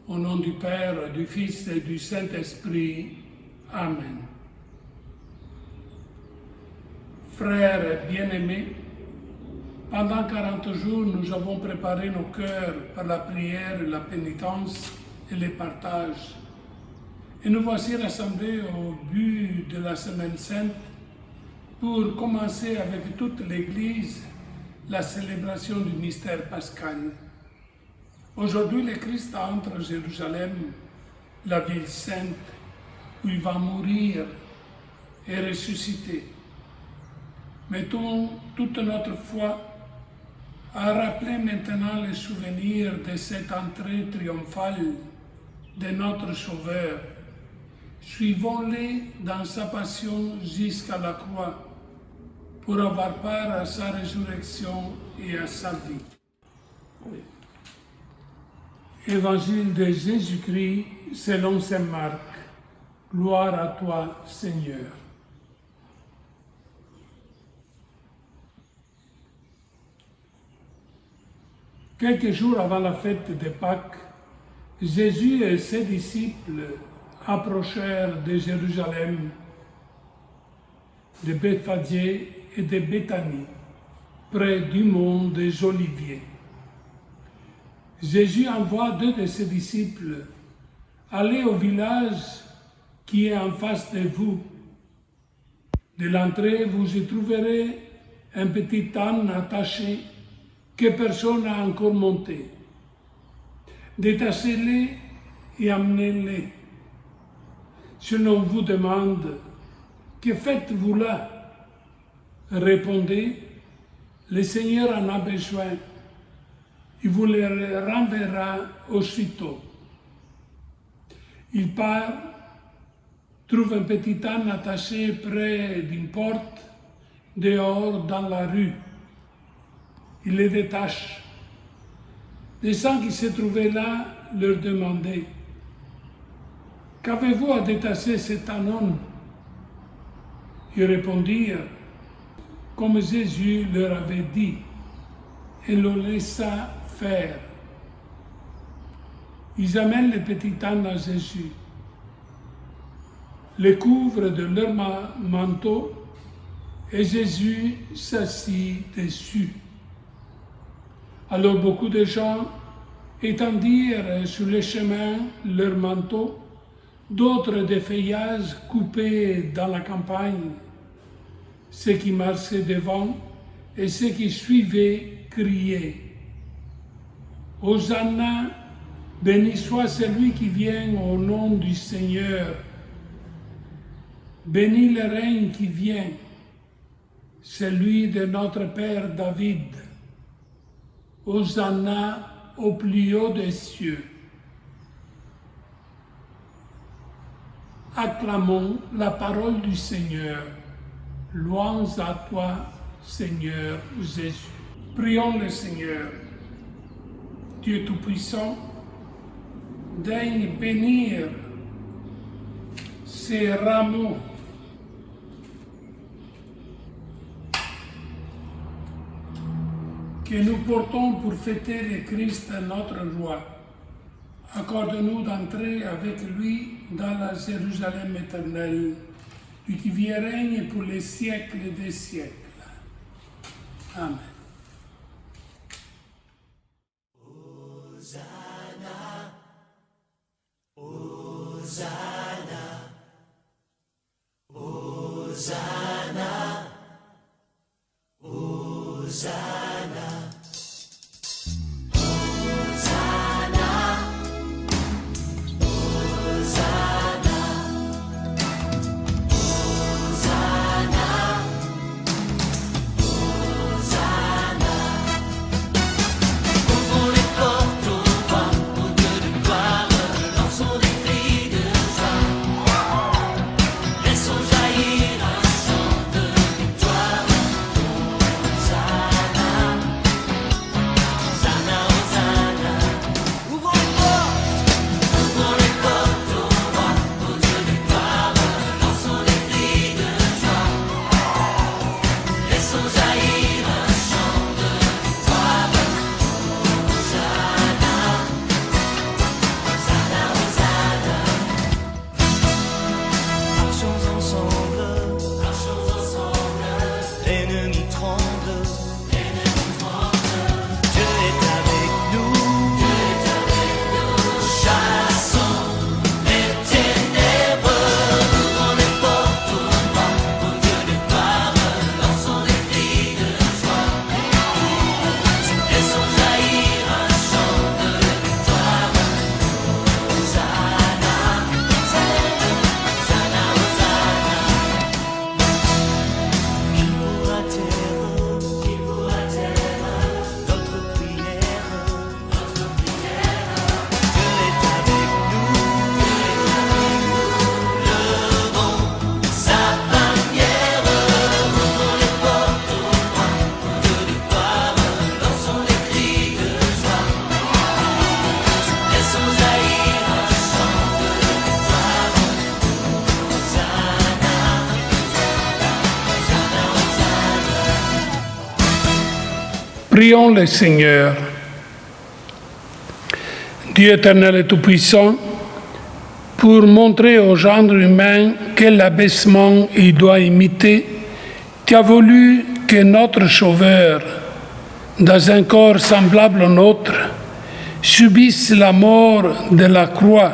Au nom du Père, du Fils et du Saint-Esprit. Amen. Frères bien-aimés, pendant 40 jours, nous avons préparé nos cœurs par la prière, la pénitence et les partages. Et nous voici rassemblés au but de la Semaine Sainte pour commencer avec toute l'Église la célébration du mystère pascal. Aujourd'hui, le Christ entre à Jérusalem, la ville sainte, où il va mourir et ressusciter. Mettons toute notre foi à rappeler maintenant les souvenirs de cette entrée triomphale de notre Sauveur. Suivons-les dans sa passion jusqu'à la croix pour avoir part à sa résurrection et à sa vie. Oui. Évangile de Jésus-Christ selon saint Marc. Gloire à toi, Seigneur. Quelques jours avant la fête de Pâques, Jésus et ses disciples approchèrent de Jérusalem, de Bethphagée et de Béthanie, près du mont des Oliviers. Jésus envoie 2 de ses disciples « Allez au village qui est en face de vous. De l'entrée, vous y trouverez un petit âne attaché que personne n'a encore monté. Détachez-les et amenez-les. Si l'on vous demande « Que faites-vous là ?» Répondez « Le Seigneur en a besoin. Il vous les renverra aussitôt. » Il part, trouve un petit âne attaché près d'une porte, dehors dans la rue. Il les détache. Les gens qui se trouvaient là leur demandaient « Qu'avez-vous à détacher cet âne ?» Ils répondirent comme Jésus leur avait dit et le laissa faire. Ils amènent le petit âne à Jésus, le couvrent de leur manteau et Jésus s'assit dessus. Alors beaucoup de gens étendirent sur le chemin leurs manteaux, d'autres des feuillages coupés dans la campagne. Ceux qui marchaient devant et ceux qui suivaient criaient « Hosanna, béni soit celui qui vient au nom du Seigneur. Béni le règne qui vient, celui de notre Père David. Hosanna au plus haut des cieux. » Acclamons la parole du Seigneur. Louange à toi, Seigneur Jésus. Prions le Seigneur. Dieu Tout-Puissant, daigne bénir ces rameaux que nous portons pour fêter le Christ, notre roi. Accorde-nous d'entrer avec lui dans la Jérusalem éternelle, lui qui vit et règne pour les siècles des siècles. Amen. Hosanna, Hosanna, Hosanna, Hosanna. Laissons jaillir un chant de victoire. Hosanna. Prions le Seigneur. Dieu éternel et tout-puissant, pour montrer au genre humain quel abaissement il doit imiter, tu as voulu que notre Sauveur, dans un corps semblable au nôtre, subisse la mort de la croix.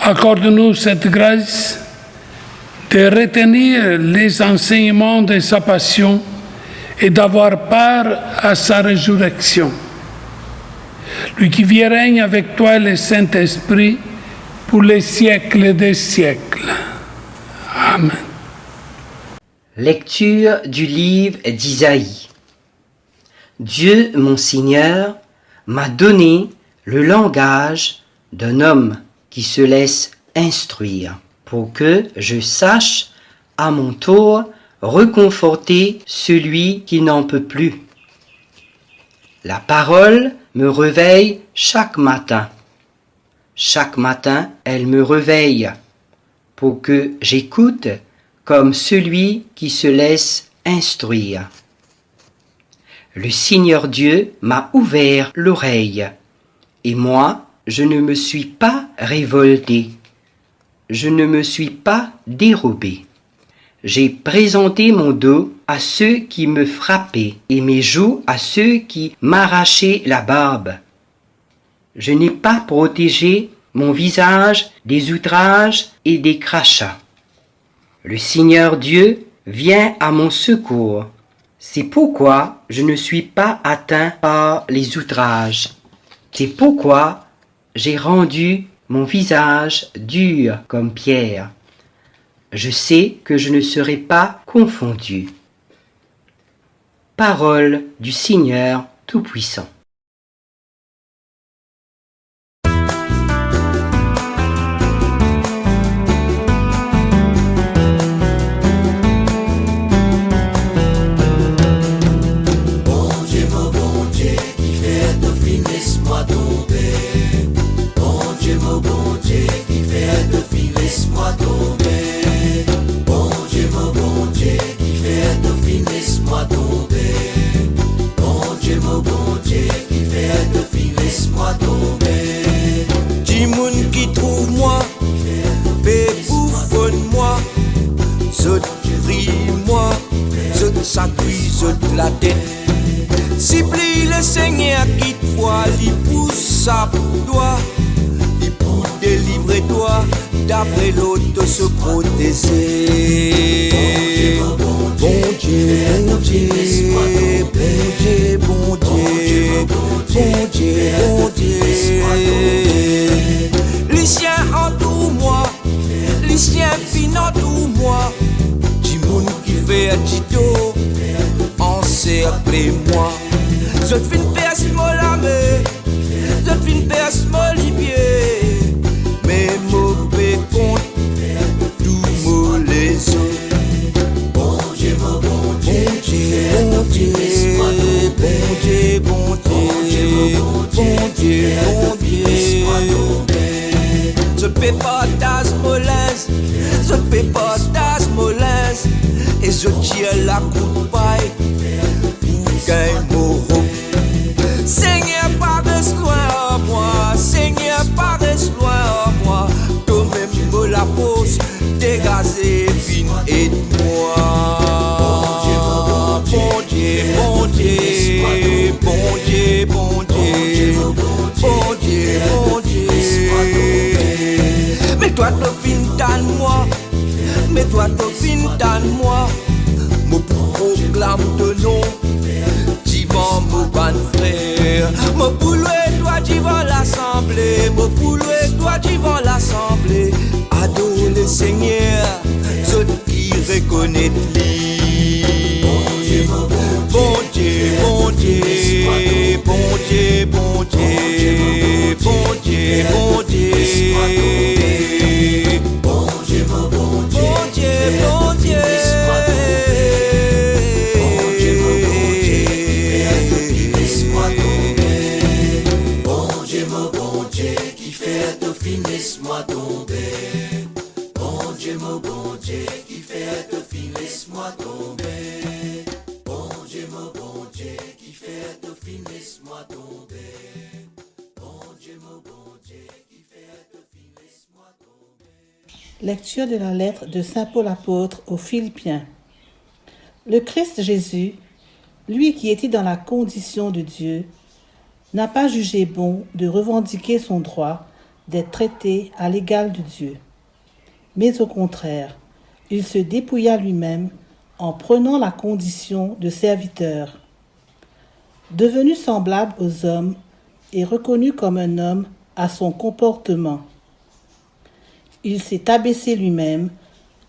Accorde-nous cette grâce de retenir les enseignements de sa passion et d'avoir part à sa résurrection. Lui qui vit et règne avec toi et le Saint-Esprit pour les siècles des siècles. Amen. Lecture du livre d'Isaïe. Dieu, mon Seigneur, m'a donné le langage d'un homme qui se laisse instruire, pour que je sache à mon tour reconforter celui qui n'en peut plus. La parole me réveille chaque matin. Chaque matin, elle me réveille pour que j'écoute comme celui qui se laisse instruire. Le Seigneur Dieu m'a ouvert l'oreille, et moi, je ne me suis pas révolté, je ne me suis pas dérobé. J'ai présenté mon dos à ceux qui me frappaient, et mes joues à ceux qui m'arrachaient la barbe. Je n'ai pas protégé mon visage des outrages et des crachats. Le Seigneur Dieu vient à mon secours. C'est pourquoi je ne suis pas atteint par les outrages. C'est pourquoi j'ai rendu mon visage dur comme pierre. Je sais que je ne serai pas confondu. Parole du Seigneur Tout-Puissant. Laisse-moi tomber, bon Dieu qui fait de fin, laisse-moi tomber, bon Dieu qui fait de fin, laisse-moi tomber, bon Dieu qui fait de fin, laisse-moi tomber. Timoun qui trouve moi, fait bouffonne moi, zot rit moi, zot s'appuie, zot la tête. Si plie le Seigneur qui te voit, il pousse sa toi, il pour délivrer toi, d'après l'autre se protéger. Bon Dieu, bon Dieu, bon Dieu, bon Dieu, bon Dieu, bon Dieu. Les siens en tout moi, les siens fin en tout moi, du monde qui fait un tito, encerclez-moi. Je fin perce mon lame, je fin perce mon libier, mais mauvais compte, tout mauvais os. Bon Dieu, bon Dieu, bon Dieu, bon Dieu, bon Dieu, bon Dieu, bon Dieu. Je fais pas d'asmolins, je fais pas d'asmolins, et je tire la coupe paille pour qu'un mot. Seigneur, paraisse loin à moi, Seigneur, paraisse loin à moi, toi-même me la pose, dégagez, fin et moi. Bon Dieu, bon Dieu, bon Dieu, bon Dieu, bon Dieu, bon Dieu. Mais toi, tu fin dans moi, mais toi, tu fin dans moi, me proclame de nom. Mon bon frère, mon boulot et toi devant l'assemblée, mon boulot et toi devant l'assemblée, adore le Seigneur, ceux qui reconnaissent lui. Bon Dieu, bon Dieu, bon Dieu, bon Dieu, bon Dieu, bon Dieu, bon Dieu, bon Dieu, bon Dieu, bon Dieu. Laisse-moi tomber, bon Dieu qui fait de fin, laisse-moi tomber, bon Dieu qui Lecture de la lettre de Saint Paul apôtre aux Philippiens. Le Christ Jésus, lui qui était dans la condition de Dieu, n'a pas jugé bon de revendiquer son droit d'être traité à l'égal de Dieu. Mais au contraire, il se dépouilla lui-même en prenant la condition de serviteur. Devenu semblable aux hommes et reconnu comme un homme à son comportement, il s'est abaissé lui-même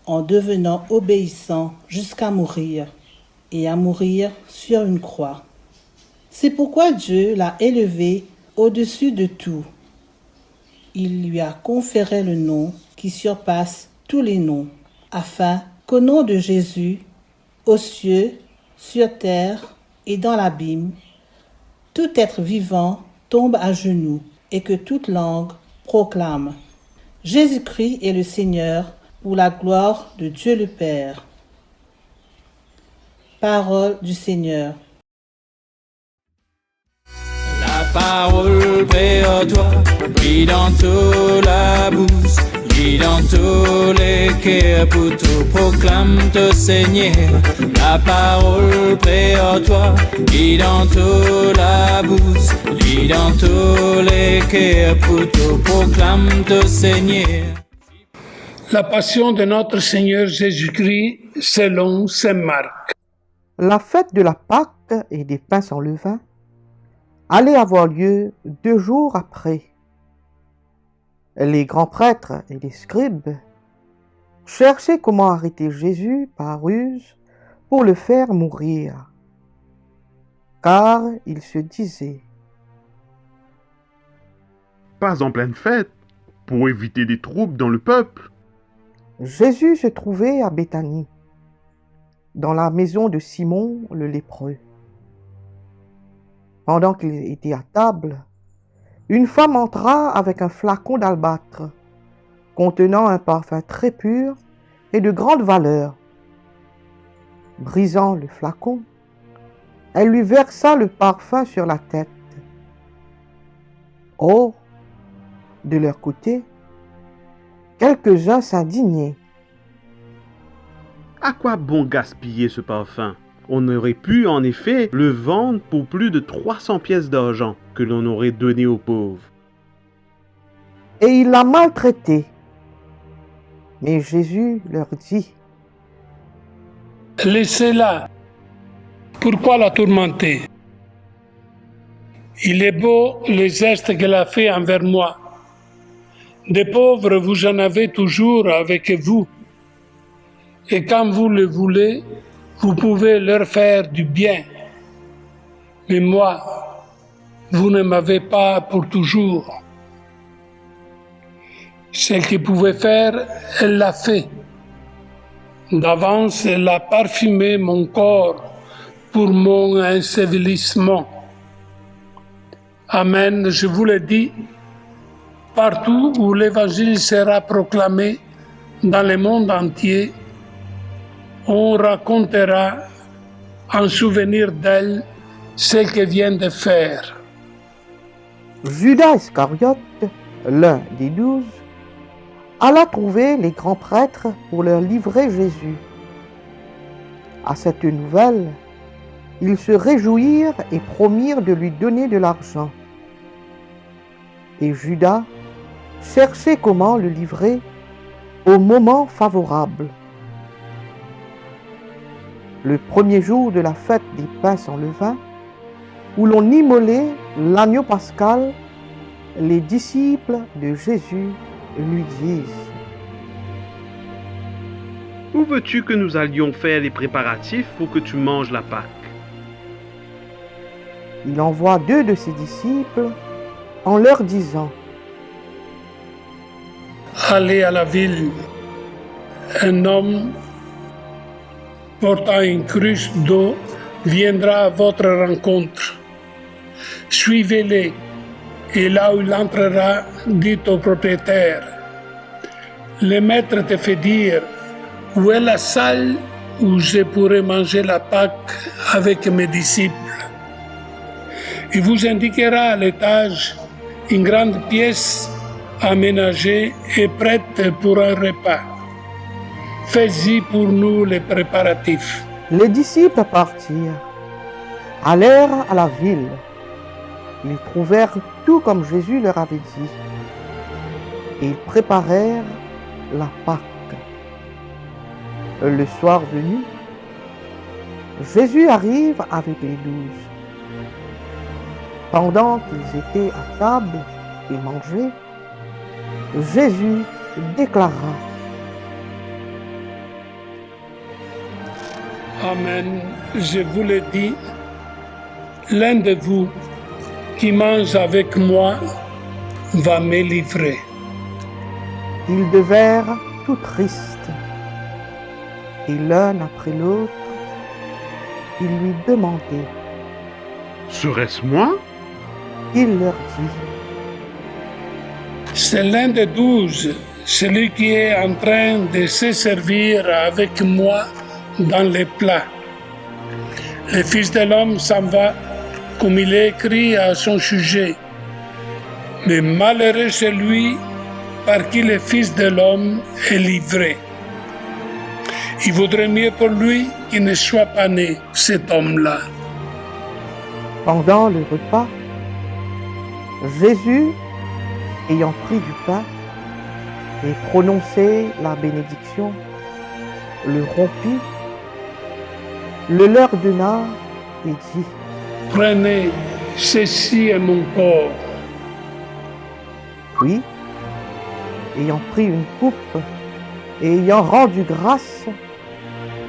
en devenant obéissant jusqu'à mourir, et à mourir sur une croix. C'est pourquoi Dieu l'a élevé au-dessus de tout. Il lui a conféré le nom qui surpasse tous les noms, afin qu'au nom de Jésus, aux cieux, sur terre et dans l'abîme, tout être vivant tombe à genoux et que toute langue proclame: Jésus-Christ est le Seigneur, pour la gloire de Dieu le Père. Parole du Seigneur. La parole vers toi, lit dans toute la bouche, lit dans tous les cœurs, pour tout proclame te Seigneur. La parole vers toi, lit dans toute la bouche, lit dans tous les cœurs, pour tout proclame te Seigneur. La passion de notre Seigneur Jésus-Christ selon saint Marc. La fête de la Pâque et des pains sans levain allait avoir lieu 2 jours après. Les grands prêtres et les scribes cherchaient comment arrêter Jésus par ruse pour le faire mourir, car ils se disaient: Pas en pleine fête, pour éviter des troubles dans le peuple. Jésus se trouvait à Béthanie, dans la maison de Simon le lépreux. Pendant qu'il était à table, une femme entra avec un flacon d'albâtre contenant un parfum très pur et de grande valeur. Brisant le flacon, elle lui versa le parfum sur la tête. Or, de leur côté, quelques-uns s'indignaient. À quoi bon gaspiller ce parfum? On aurait pu en effet le vendre pour plus de 300 pièces d'argent que l'on aurait donné aux pauvres. Et il la maltraitait. Mais Jésus leur dit: Laissez-la. Pourquoi la tourmenter? Il est beau le geste qu'elle a fait envers moi. Des pauvres, vous en avez toujours avec vous. Et quand vous le voulez, vous pouvez leur faire du bien. Mais moi, vous ne m'avez pas pour toujours. Ce qu'elle pouvait faire, elle l'a fait. D'avance, elle a parfumé mon corps pour mon ensevelissement. Amen, je vous le dis, partout où l'Évangile sera proclamé dans le monde entier, on racontera en souvenir d'elle ce qu'elle vient de faire. Judas Iscariote, l'un des 12, alla trouver les grands prêtres pour leur livrer Jésus. À cette nouvelle, ils se réjouirent et promirent de lui donner de l'argent. Et Judas cherchait comment le livrer au moment favorable. Le premier jour de la fête des pains sans levain, où l'on immolait l'agneau pascal, les disciples de Jésus lui disent: Où veux-tu que nous allions faire les préparatifs pour que tu manges la Pâque? Il envoie 2 de ses disciples en leur disant: Allez à la ville. Un homme portant une cruche d'eau viendra à votre rencontre. Suivez-les, et là où il entrera, dites au propriétaire: Le maître te fait dire, où est la salle où je pourrai manger la Pâque avec mes disciples? Il vous indiquera à l'étage une grande pièce aménagée et prête pour un repas. Fais-y pour nous les préparatifs. Les disciples partirent, allèrent à la ville. Ils trouvèrent tout comme Jésus leur avait dit. Et ils préparèrent la Pâque. Le soir venu, Jésus arrive avec les 12. Pendant qu'ils étaient à table et mangeaient, Jésus déclara: Amen, je vous le dis, l'un de vous qui mange avec moi va me livrer. Ils devinrent tout tristes. Et l'un après l'autre, ils lui demandaient. Serait-ce moi? Il leur dit: C'est l'un des 12, celui qui est en train de se servir avec moi dans les plats. Le Fils de l'homme s'en va, comme il est écrit à son sujet. Mais malheureux celui par qui le Fils de l'homme est livré. Il vaudrait mieux pour lui qu'il ne soit pas né, cet homme-là. Pendant le repas, Jésus, ayant pris du pain et prononcé la bénédiction, le rompit, le leur donna et dit: Prenez, ceci est mon corps. Puis, ayant pris une coupe et ayant rendu grâce,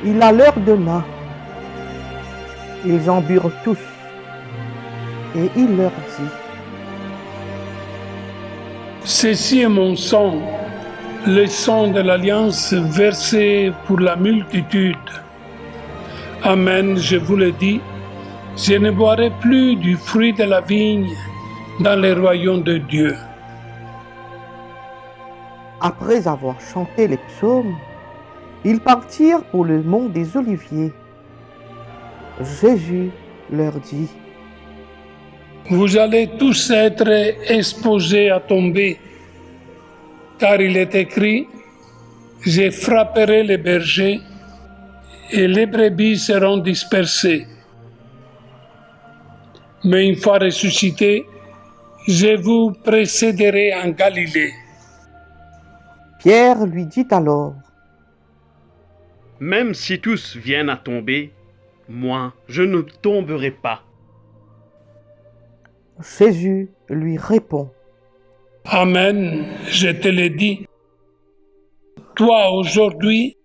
il la leur donna. Ils en burent tous, et il leur dit: Ceci est mon sang, le sang de l'alliance versé pour la multitude. Amen, je vous le dis, je ne boirai plus du fruit de la vigne dans le royaume de Dieu. Après avoir chanté les psaumes, ils partirent pour le mont des Oliviers. Jésus leur dit: Vous allez tous être exposés à tomber, car il est écrit, je frapperai les bergers et les brebis seront dispersées. Mais une fois ressuscité, je vous précéderai en Galilée. Pierre lui dit alors: Même si tous viennent à tomber, moi, je ne tomberai pas. Jésus lui répond: Amen, je te le dis. Toi aujourd'hui,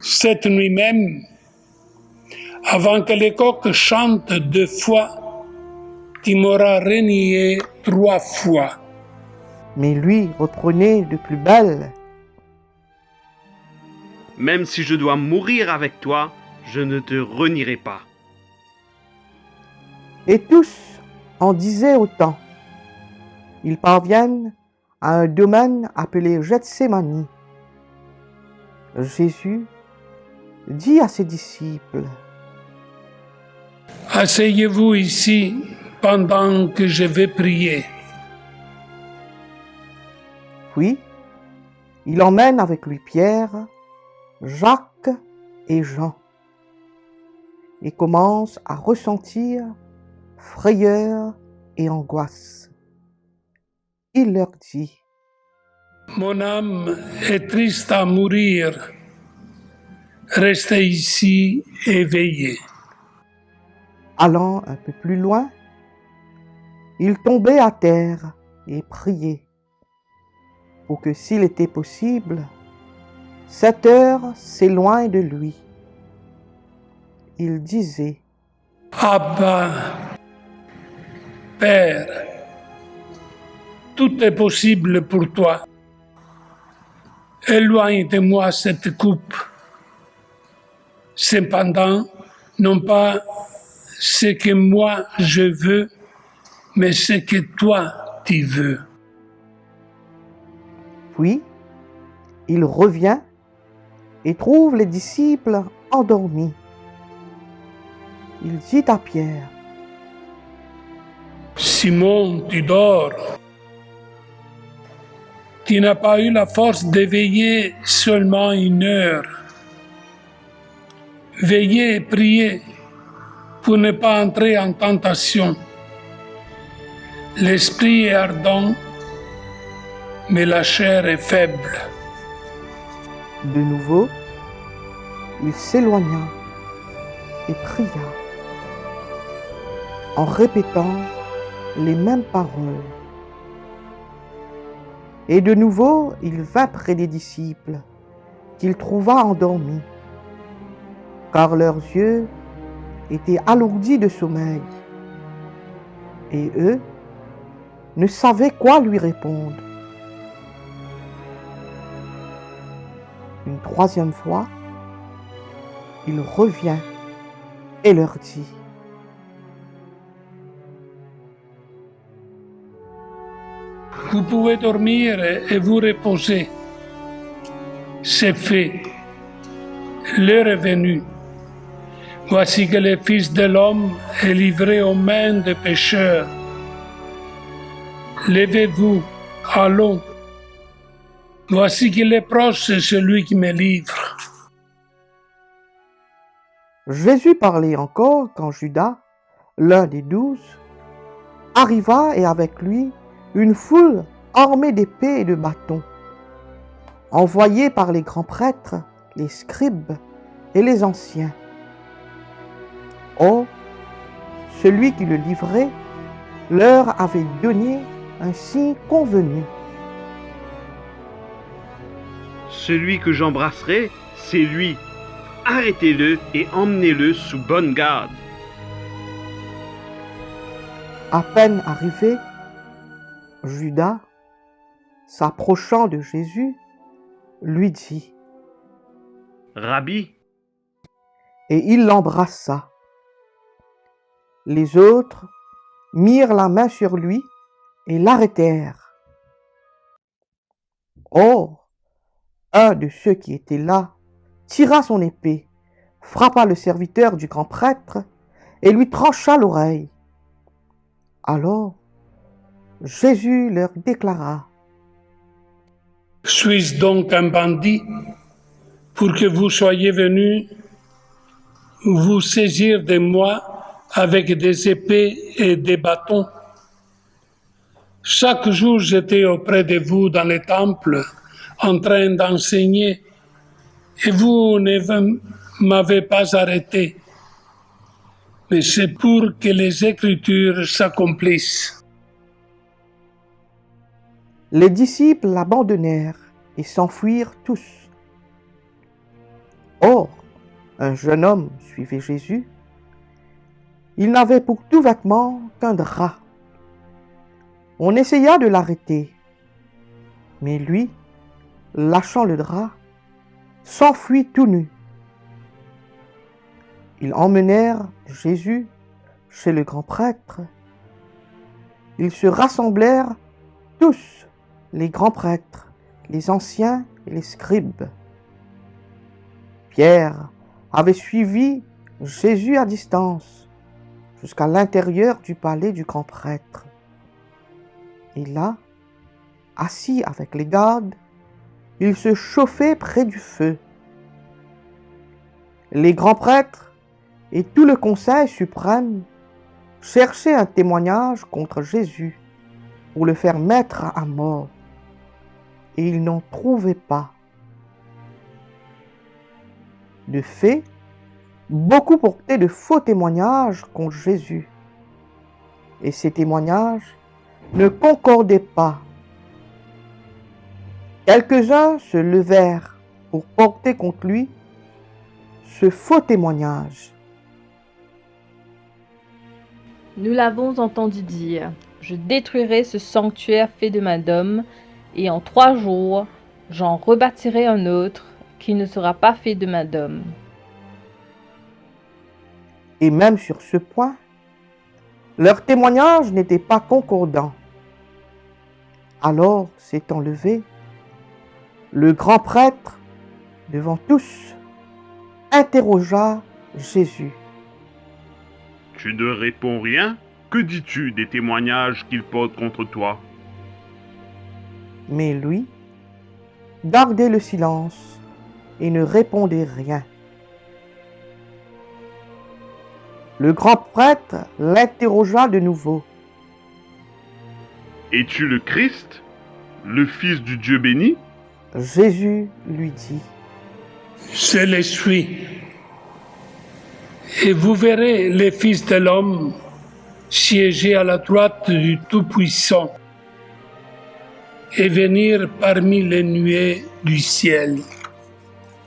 cette nuit même, avant que les coqs chantent 2 fois, tu m'auras renié 3 fois. Mais lui reprenait de plus belle: Même si je dois mourir avec toi, je ne te renierai pas. Et tous en disaient autant. Ils parviennent à un domaine appelé Gethsémani. Jésus dit à ses disciples: Asseyez-vous ici pendant que je vais prier. Puis, il emmène avec lui Pierre, Jacques et Jean, et commence à ressentir frayeur et angoisse. Il leur dit: Mon âme est triste à mourir. Restez ici et veillez. Allant un peu plus loin, il tombait à terre et priait pour que, s'il était possible, cette heure s'éloigne de lui. Il disait: Abba, Père, tout est possible pour toi. Éloigne de moi cette coupe. Cependant, non pas ce que moi je veux, mais ce que toi tu veux. Puis, il revient et trouve les disciples endormis. Il dit à Pierre: Simon, tu dors. Tu n'as pas eu la force de veiller seulement 1 heure. Veillez et priez pour ne pas entrer en tentation. L'esprit est ardent, mais la chair est faible. De nouveau, il s'éloigna et pria, en répétant les mêmes paroles. Et de nouveau, il vint près des disciples, qu'il trouva endormis, car leurs yeux étaient alourdis de sommeil, et eux ne savaient quoi lui répondre. Une troisième fois, il revient et leur dit: Vous pouvez dormir et vous reposer. C'est fait. L'heure est venue. Voici que le Fils de l'homme est livré aux mains des pécheurs. Levez-vous, allons. Voici qu'il est proche celui qui me livre. Jésus parlait encore quand Judas, l'un des 12, arriva et avec lui une foule armée d'épées et de bâtons, envoyée par les grands prêtres, les scribes et les anciens. Or, celui qui le livrait leur avait donné un signe convenu. Celui que j'embrasserai, c'est lui. Arrêtez-le et emmenez-le sous bonne garde. À peine arrivé, Judas, s'approchant de Jésus, lui dit: Rabbi, et il l'embrassa. Les autres mirent la main sur lui et l'arrêtèrent. Or, un de ceux qui étaient là tira son épée, frappa le serviteur du grand prêtre et lui trancha l'oreille. Alors, Jésus leur déclara: Suis-je donc un bandit pour que vous soyez venus vous saisir de moi avec des épées et des bâtons? Chaque jour, j'étais auprès de vous dans le temple en train d'enseigner et vous ne m'avez pas arrêté. Mais c'est pour que les Écritures s'accomplissent. Les disciples l'abandonnèrent et s'enfuirent tous. Or, un jeune homme suivait Jésus. Il n'avait pour tout vêtement qu'un drap. On essaya de l'arrêter, mais lui, lâchant le drap, s'enfuit tout nu. Ils emmenèrent Jésus chez le grand prêtre. Ils se rassemblèrent tous, les grands prêtres, les anciens et les scribes. Pierre avait suivi Jésus à distance jusqu'à l'intérieur du palais du grand prêtre. Et là, assis avec les gardes, il se chauffait près du feu. Les grands prêtres et tout le conseil suprême cherchaient un témoignage contre Jésus pour le faire mettre à mort, et ils n'en trouvaient pas. De fait, beaucoup portaient de faux témoignages contre Jésus, et ces témoignages ne concordaient pas. Quelques-uns se levèrent pour porter contre lui ce faux témoignage. Nous l'avons entendu dire: je détruirai ce sanctuaire fait de main d'homme, et en 3 jours, j'en rebâtirai un autre qui ne sera pas fait de main d'homme. Et même sur ce point, leur témoignage n'était pas concordant. Alors, s'étant levé, le grand prêtre, devant tous, interrogea Jésus. tu ne réponds rien? Que dis-tu des témoignages qu'ils portent contre toi? Mais lui, gardaient le silence et ne répondaient rien. Le grand prêtre l'interrogea de nouveau. « Es-tu le Christ, le Fils du Dieu béni ?» Jésus lui dit, « Je le suis. Et vous verrez le Fils de l'homme siéger à la droite du Tout-Puissant et venir parmi les nuées du ciel. »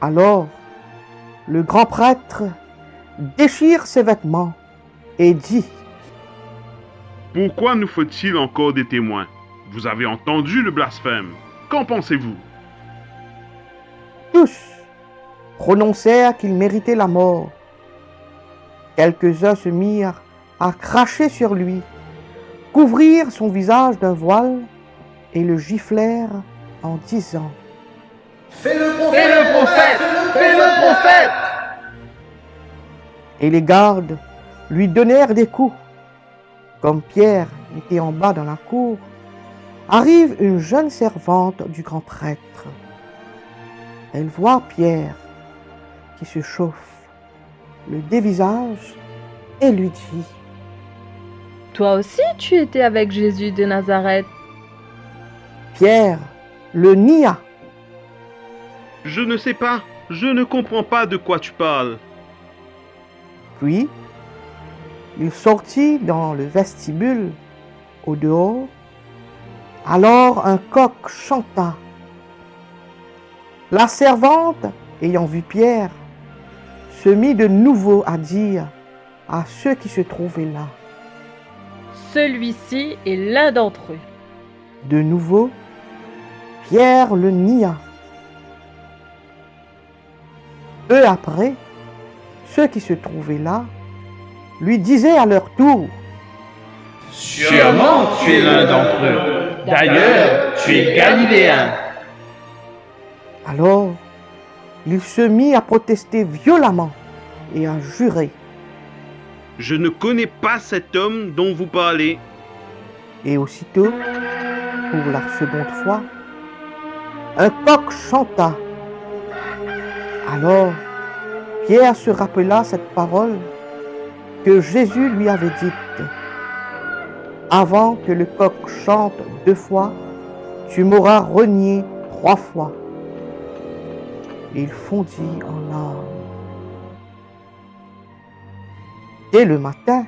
Alors, le grand prêtre déchire ses vêtements et dit, « Pourquoi nous faut-il encore des témoins? Vous avez entendu le blasphème. Qu'en pensez-vous » Tous prononcèrent qu'il méritait la mort. Quelques-uns se mirent à cracher sur lui, couvrirent son visage d'un voile et le giflèrent en disant « Fais le prophète! Fais le prophète! » Et les gardes lui donnèrent des coups. Comme Pierre était en bas dans la cour, arrive une jeune servante du grand prêtre. Elle voit Pierre qui se chauffe, le dévisage et lui dit « Toi aussi tu étais avec Jésus de Nazareth. » Pierre le nia. « Je ne sais pas, je ne comprends pas de quoi tu parles. » Puis, il sortit dans le vestibule, au dehors. Alors un coq chanta. La servante, ayant vu Pierre, se mit de nouveau à dire à ceux qui se trouvaient là. Celui-ci est l'un d'entre eux. De nouveau, Pierre le nia. Peu après, ceux qui se trouvaient là lui disaient à leur tour « Sûrement tu es l'un d'entre eux. D'ailleurs, tu es galiléen. » Alors, il se mit à protester violemment et à jurer. « Je ne connais pas cet homme dont vous parlez. » Et aussitôt, pour la seconde fois, un coq chanta. Alors, Pierre se rappela cette parole que Jésus lui avait dite. Avant que le coq chante 2 fois, tu m'auras renié 3 fois. Il fondit en larmes. Dès le matin,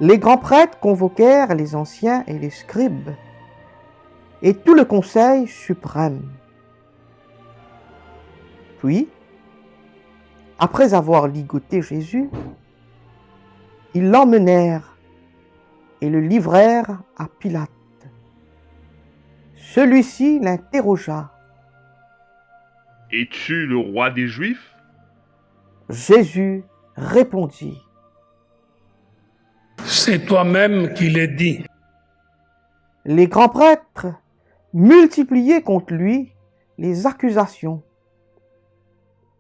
les grands prêtres convoquèrent les anciens et les scribes et tout le conseil suprême. Puis, après avoir ligoté Jésus, ils l'emmenèrent et le livrèrent à Pilate. Celui-ci l'interrogea. « Es-tu le roi des Juifs ?» Jésus répondit. « C'est toi-même qui l'as dit. » Les grands prêtres multipliaient contre lui les accusations.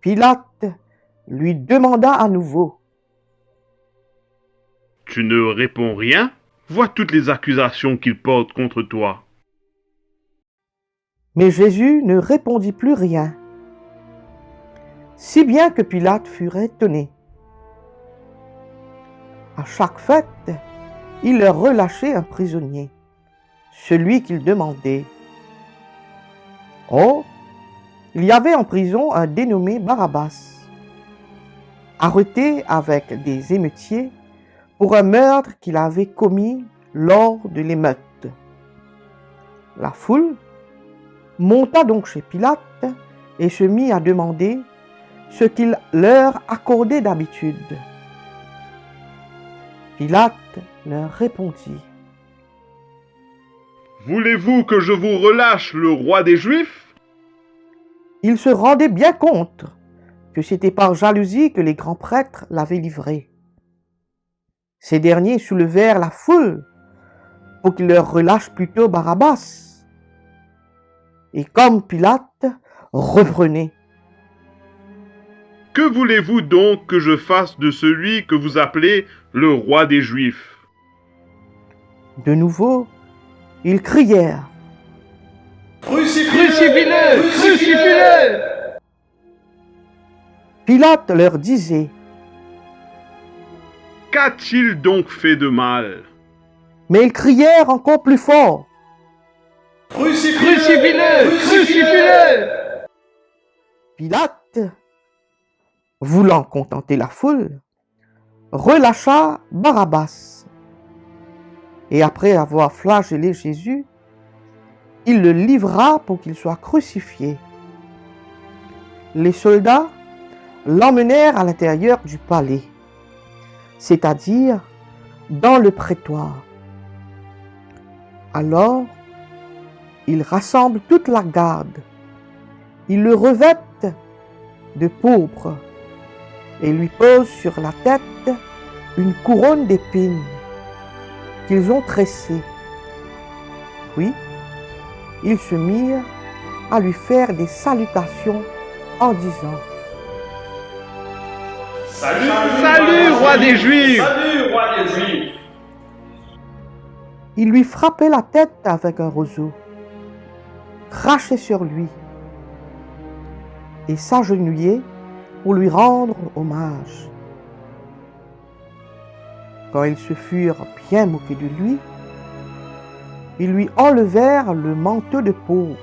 Pilate lui demanda à nouveau. « Tu ne réponds rien? Vois toutes les accusations qu'il porte contre toi. » Mais Jésus ne répondit plus rien, si bien que Pilate fut étonné. À chaque fête, il leur relâchait un prisonnier, celui qu'il demandait. Or, il y avait en prison un dénommé Barabbas, arrêté avec des émeutiers pour un meurtre qu'il avait commis lors de l'émeute. La foule monta donc chez Pilate et se mit à demander ce qu'il leur accordait d'habitude. Pilate leur répondit. « Voulez-vous que je vous relâche le roi des Juifs ?» Il se rendait bien compte que c'était par jalousie que les grands prêtres l'avaient livré. Ces derniers soulevèrent la foule pour qu'il leur relâche plutôt Barabbas. Et comme Pilate reprenait. « Que voulez-vous donc que je fasse de celui que vous appelez le roi des Juifs ?» De nouveau, ils crièrent. Crucifie-le! Crucifie-le! Crucifie-le! Pilate leur disait, Qu'a-t-il donc fait de mal? mais ils crièrent encore plus fort. Crucifie-le! Crucifie-le! Pilate, voulant contenter la foule, relâcha Barabbas. Et après avoir flagellé Jésus, il le livra pour qu'il soit crucifié. Les soldats l'emmenèrent à l'intérieur du palais, c'est-à-dire dans le prétoire. Alors, ils rassemblent toute la garde, ils le revêtent de pourpre et lui posent sur la tête une couronne d'épines qu'ils ont tressée. Puis, ils se mirent à lui faire des salutations en disant « Salut, roi des Juifs! Ils lui frappaient la tête avec un roseau, crachaient sur lui et s'agenouillaient pour lui rendre hommage. Quand ils se furent bien moqués de lui, ils lui enlevèrent le manteau de pourpre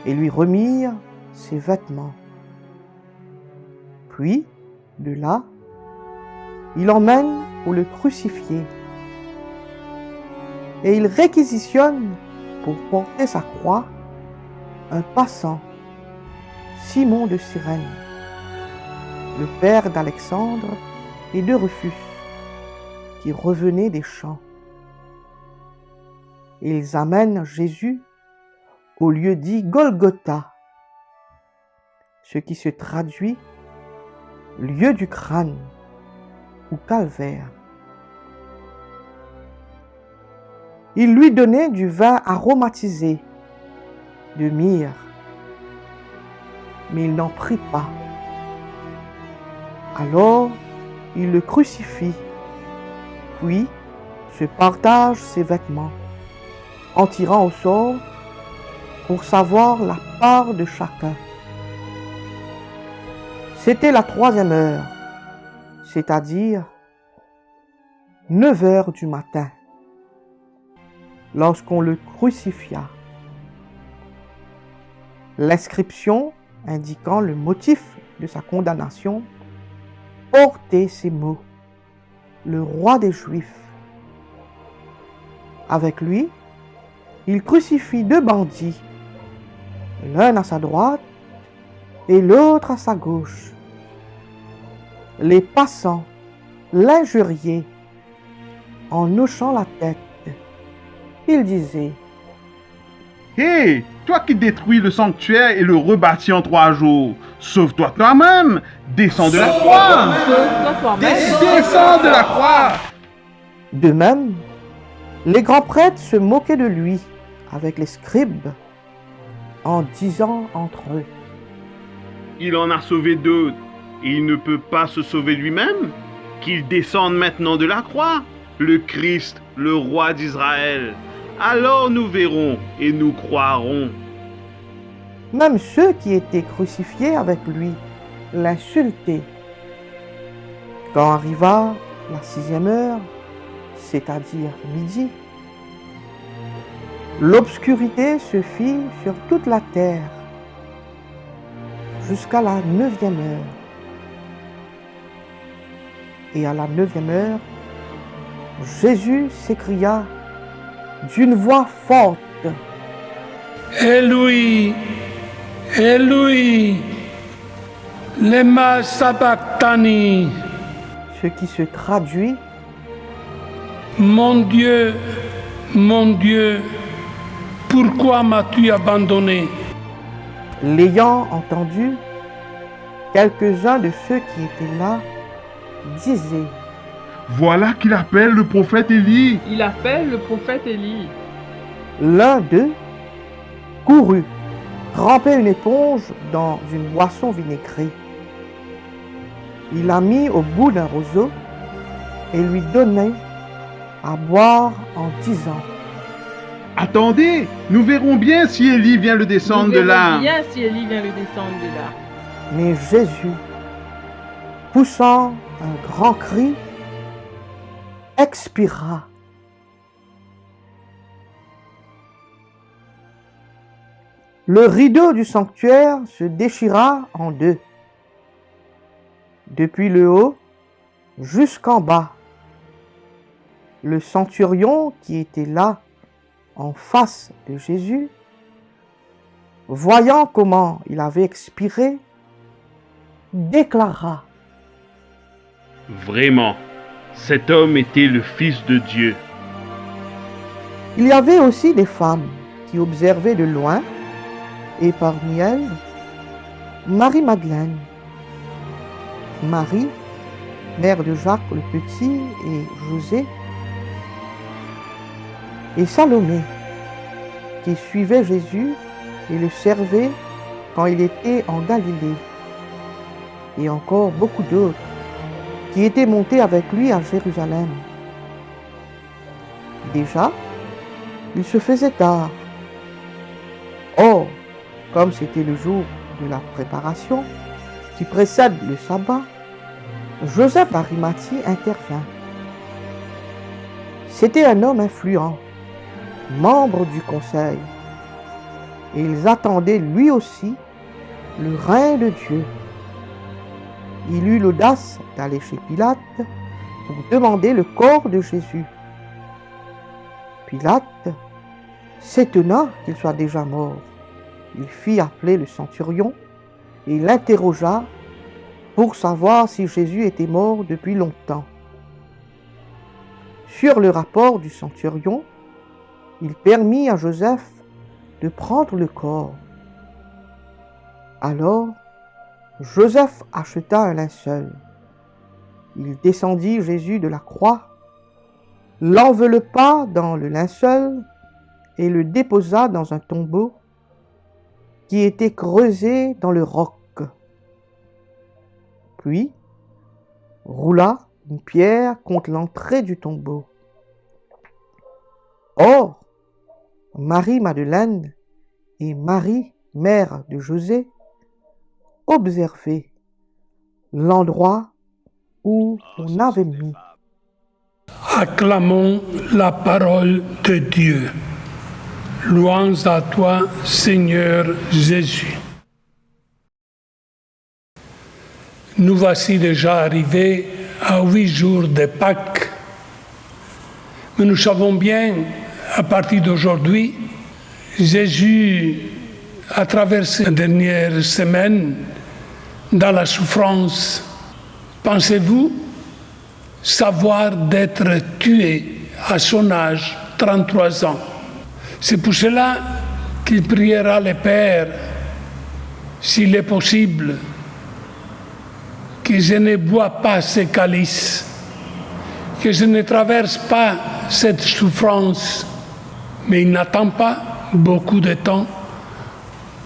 et lui remirent ses vêtements. Puis, de là, ils l'emmènent pour le crucifier. Et ils réquisitionnent pour porter sa croix un passant, Simon de Cyrène, le père d'Alexandre et de Rufus, qui revenait des champs. Ils amènent Jésus au lieu dit Golgotha, ce qui se traduit lieu du crâne ou calvaire. Il lui donnait du vin aromatisé, de myrrhe, mais il n'en prit pas. Alors, il le crucifie, puis se partage ses vêtements, en tirant au sort pour savoir la part de chacun. C'était la 3e heure, c'est-à-dire 9 heures du matin, lorsqu'on le crucifia. L'inscription indiquant le motif de sa condamnation portait ces mots: le roi des Juifs. Avec lui, il crucifie 2 bandits, l'un à sa droite et l'autre à sa gauche. Les passants l'injuriaient en hochant la tête. Ils disaient: Hé, toi qui détruis le sanctuaire et le rebâtis en 3 jours, sauve-toi toi-même, descends de la croix! Sauve-toi toi-même. Descends de la croix! De même, les grands prêtres se moquaient de lui avec les scribes en disant entre eux: Il en a sauvé d'autres, et il ne peut pas se sauver lui-même? Qu'il descende maintenant de la croix, le Christ, le roi d'Israël. Alors nous verrons et nous croirons. Même ceux qui étaient crucifiés avec lui l'insultaient. Quand arriva la 6e heure, c'est-à-dire midi, l'obscurité se fit sur toute la terre jusqu'à la 9e heure. Et à la 9e heure, Jésus s'écria d'une voix forte: Eloi, Eloi, lema sabachthani. Ce qui se traduit: Mon Dieu, pourquoi m'as-tu abandonné? L'ayant entendu, quelques-uns de ceux qui étaient là disaient: Voilà qu'il appelle le prophète Élie. Il appelle le prophète Élie. L'un d'eux courut, trempait une éponge dans une boisson vinaigrée. Il la mit au bout d'un roseau et lui donnait à boire en disant: Attendez, nous verrons bien si Élie vient le descendre de là. Bien si Élie vient le descendre de là. Mais Jésus, poussant un grand cri, expira. Le rideau du sanctuaire se déchira en deux, depuis le haut jusqu'en bas. Le centurion qui était là, en face de Jésus, voyant comment il avait expiré, déclara: Vraiment, cet homme était le Fils de Dieu. Il y avait aussi des femmes qui observaient de loin, et parmi elles, Marie-Madeleine, Marie, mère de Jacques le Petit et José, et Salomé, qui suivait Jésus et le servait quand il était en Galilée, et encore beaucoup d'autres qui étaient montés avec lui à Jérusalem. Déjà, il se faisait tard. Or, comme c'était le jour de la préparation qui précède le sabbat, Joseph d'Arimathie intervint. C'était un homme influent, membre du conseil, et ils attendaient lui aussi le règne de Dieu. Il eut l'audace d'aller chez Pilate pour demander le corps de Jésus. Pilate, s'étonna qu'il soit déjà mort, il fit appeler le centurion et l'interrogea pour savoir si Jésus était mort depuis longtemps. Sur le rapport du centurion, il permit à Joseph de prendre le corps. Alors, Joseph acheta un linceul. Il descendit Jésus de la croix, l'enveloppa dans le linceul et le déposa dans un tombeau qui était creusé dans le roc. Puis, roula une pierre contre l'entrée du tombeau. Or, Marie-Madeleine et Marie, mère de José, observaient l'endroit où on avait mis. Acclamons la parole de Dieu. Louange à toi, Seigneur Jésus. Nous voici déjà arrivés à 8 jours de Pâques, mais nous savons bien, à partir d'aujourd'hui, Jésus a traversé la dernière semaine dans la souffrance. Pensez-vous savoir d'être tué à son âge, 33 ans? C'est pour cela qu'il priera le Père, s'il est possible, que je ne bois pas ce calice, que je ne traverse pas cette souffrance, mais il n'attend pas beaucoup de temps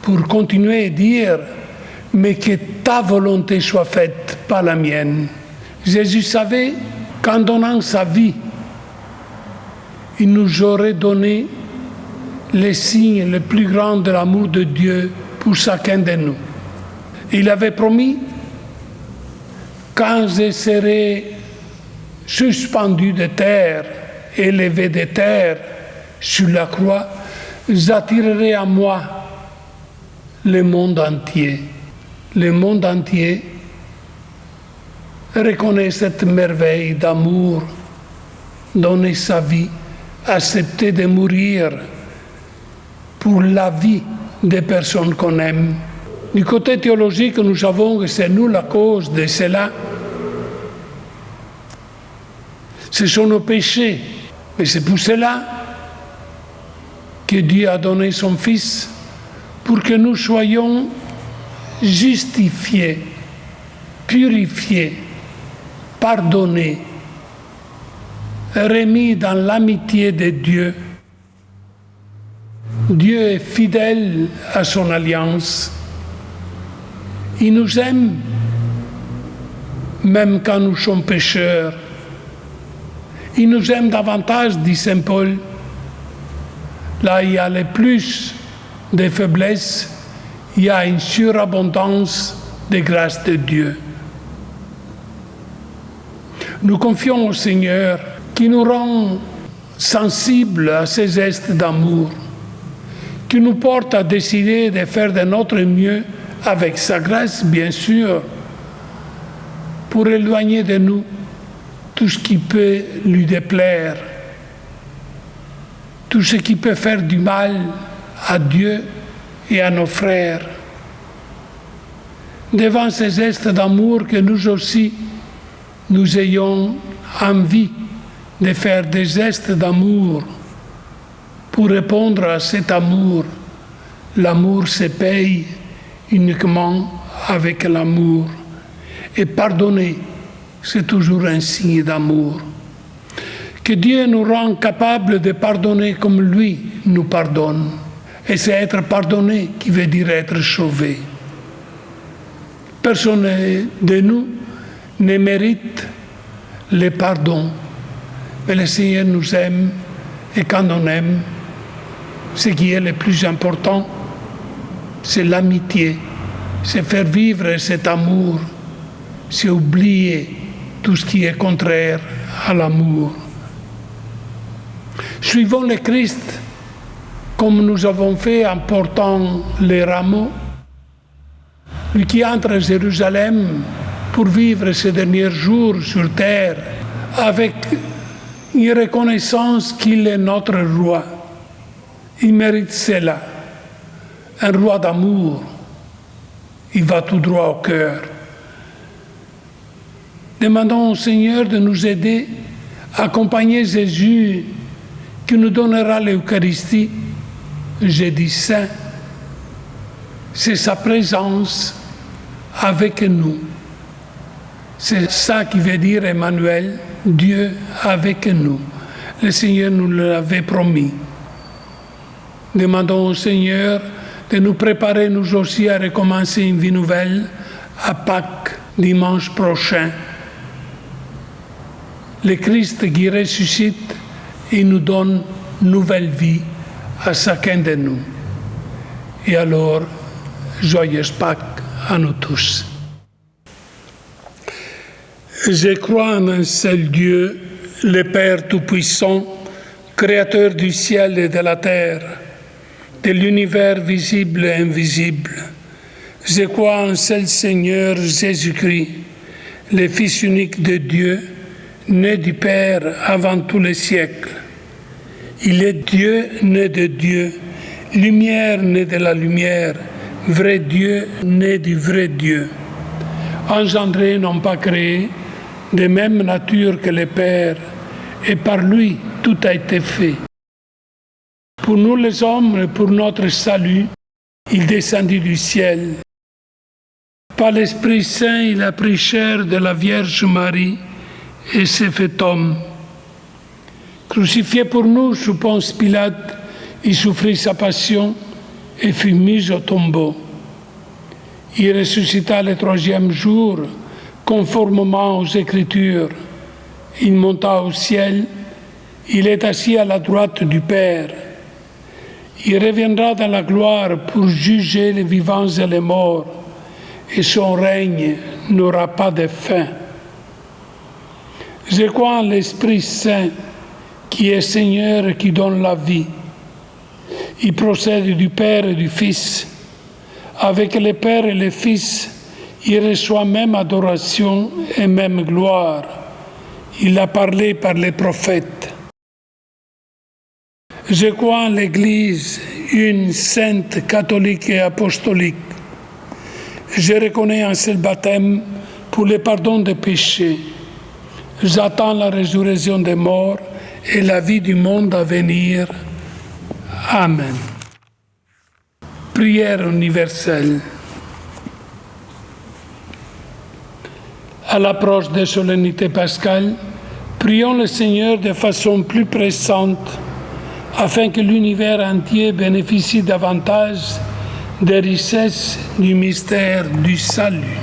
pour continuer à dire « mais que ta volonté soit faite, pas la mienne ». Jésus savait qu'en donnant sa vie, il nous aurait donné les signes les plus grands de l'amour de Dieu pour chacun de nous. Il avait promis, quand je serai suspendu de terre, élevé de terre sur la croix, j'attirerai à moi le monde entier. Le monde entier reconnaît cette merveille d'amour, donner sa vie, accepter de mourir pour la vie des personnes qu'on aime. Du côté théologique, nous savons que c'est nous la cause de cela. Ce sont nos péchés. Mais c'est pour cela que Dieu a donné son Fils, pour que nous soyons justifiés, purifiés, pardonnés, remis dans l'amitié de Dieu. Dieu est fidèle à son alliance. Il nous aime, même quand nous sommes pécheurs. Il nous aime davantage, dit Saint Paul, Là, il y a le plus de faiblesses, il y a une surabondance de grâce de Dieu. Nous confions au Seigneur qui nous rend sensibles à ces gestes d'amour, qui nous porte à décider de faire de notre mieux, avec sa grâce bien sûr, pour éloigner de nous tout ce qui peut lui déplaire, tout ce qui peut faire du mal à Dieu et à nos frères. Devant ces gestes d'amour, que nous aussi, nous ayons envie de faire des gestes d'amour pour répondre à cet amour. L'amour se paye uniquement avec l'amour. Et pardonner, c'est toujours un signe d'amour. Que Dieu nous rende capables de pardonner comme lui nous pardonne. Et c'est être pardonné qui veut dire être sauvé. Personne de nous ne mérite le pardon. Mais le Seigneur nous aime, et quand on aime, ce qui est le plus important, c'est l'amitié, c'est faire vivre cet amour, c'est oublier tout ce qui est contraire à l'amour. Suivons le Christ comme nous avons fait en portant les rameaux, lui qui entre à Jérusalem pour vivre ces derniers jours sur terre avec une reconnaissance qu'il est notre roi. Il mérite cela, un roi d'amour. Il va tout droit au cœur. Demandons au Seigneur de nous aider à accompagner Jésus qui nous donnera l'Eucharistie jeudi saint. C'est sa présence avec nous. C'est ça qui veut dire Emmanuel, Dieu avec nous. Le Seigneur nous l'avait promis. Demandons au Seigneur de nous préparer nous aussi à recommencer une vie nouvelle à Pâques, dimanche prochain. Le Christ qui ressuscite et nous donne nouvelle vie à chacun de nous. Et alors, joyeuse Pâques à nous tous. Je crois en un seul Dieu, le Père Tout-Puissant, Créateur du ciel et de la terre, de l'univers visible et invisible. Je crois en un seul Seigneur Jésus-Christ, le Fils unique de Dieu, né du Père avant tous les siècles. Il est Dieu né de Dieu, lumière né de la lumière, vrai Dieu né du vrai Dieu. Engendré, non pas créé, de même nature que le Père, et par lui tout a été fait. Pour nous les hommes et pour notre salut, il descendit du ciel. Par l'Esprit Saint, il a pris chair de la Vierge Marie et s'est fait homme. Crucifié pour nous sous Ponce Pilate, il souffrit sa passion et fut mis au tombeau. Il ressuscita le troisième jour, conformément aux Écritures. Il monta au ciel, il est assis à la droite du Père. Il reviendra dans la gloire pour juger les vivants et les morts, et son règne n'aura pas de fin. Je crois en l'Esprit Saint, qui est Seigneur et qui donne la vie. Il procède du Père et du Fils. Avec le Père et le Fils, il reçoit même adoration et même gloire. Il a parlé par les prophètes. Je crois en l'Église, une sainte, catholique et apostolique. Je reconnais un seul baptême pour le pardon des péchés. J'attends la résurrection des morts et la vie du monde à venir. Amen. Prière universelle. À l'approche des solennités pascales, prions le Seigneur de façon plus pressante afin que l'univers entier bénéficie davantage des richesses du mystère du salut.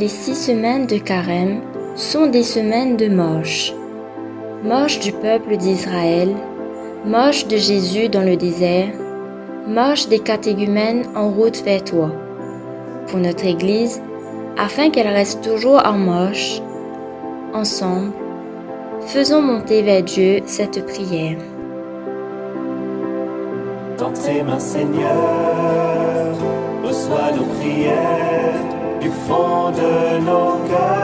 les 6 semaines de Carême sont des semaines de Moche. Moche du peuple d'Israël, Moche de Jésus dans le désert, Moche des catéchumènes en route vers toi. Pour notre Église, afin qu'elle reste toujours en Moche, ensemble, faisons monter vers Dieu cette prière. Dans tes mains, Seigneur, reçois nos prières du fond de nos cœurs.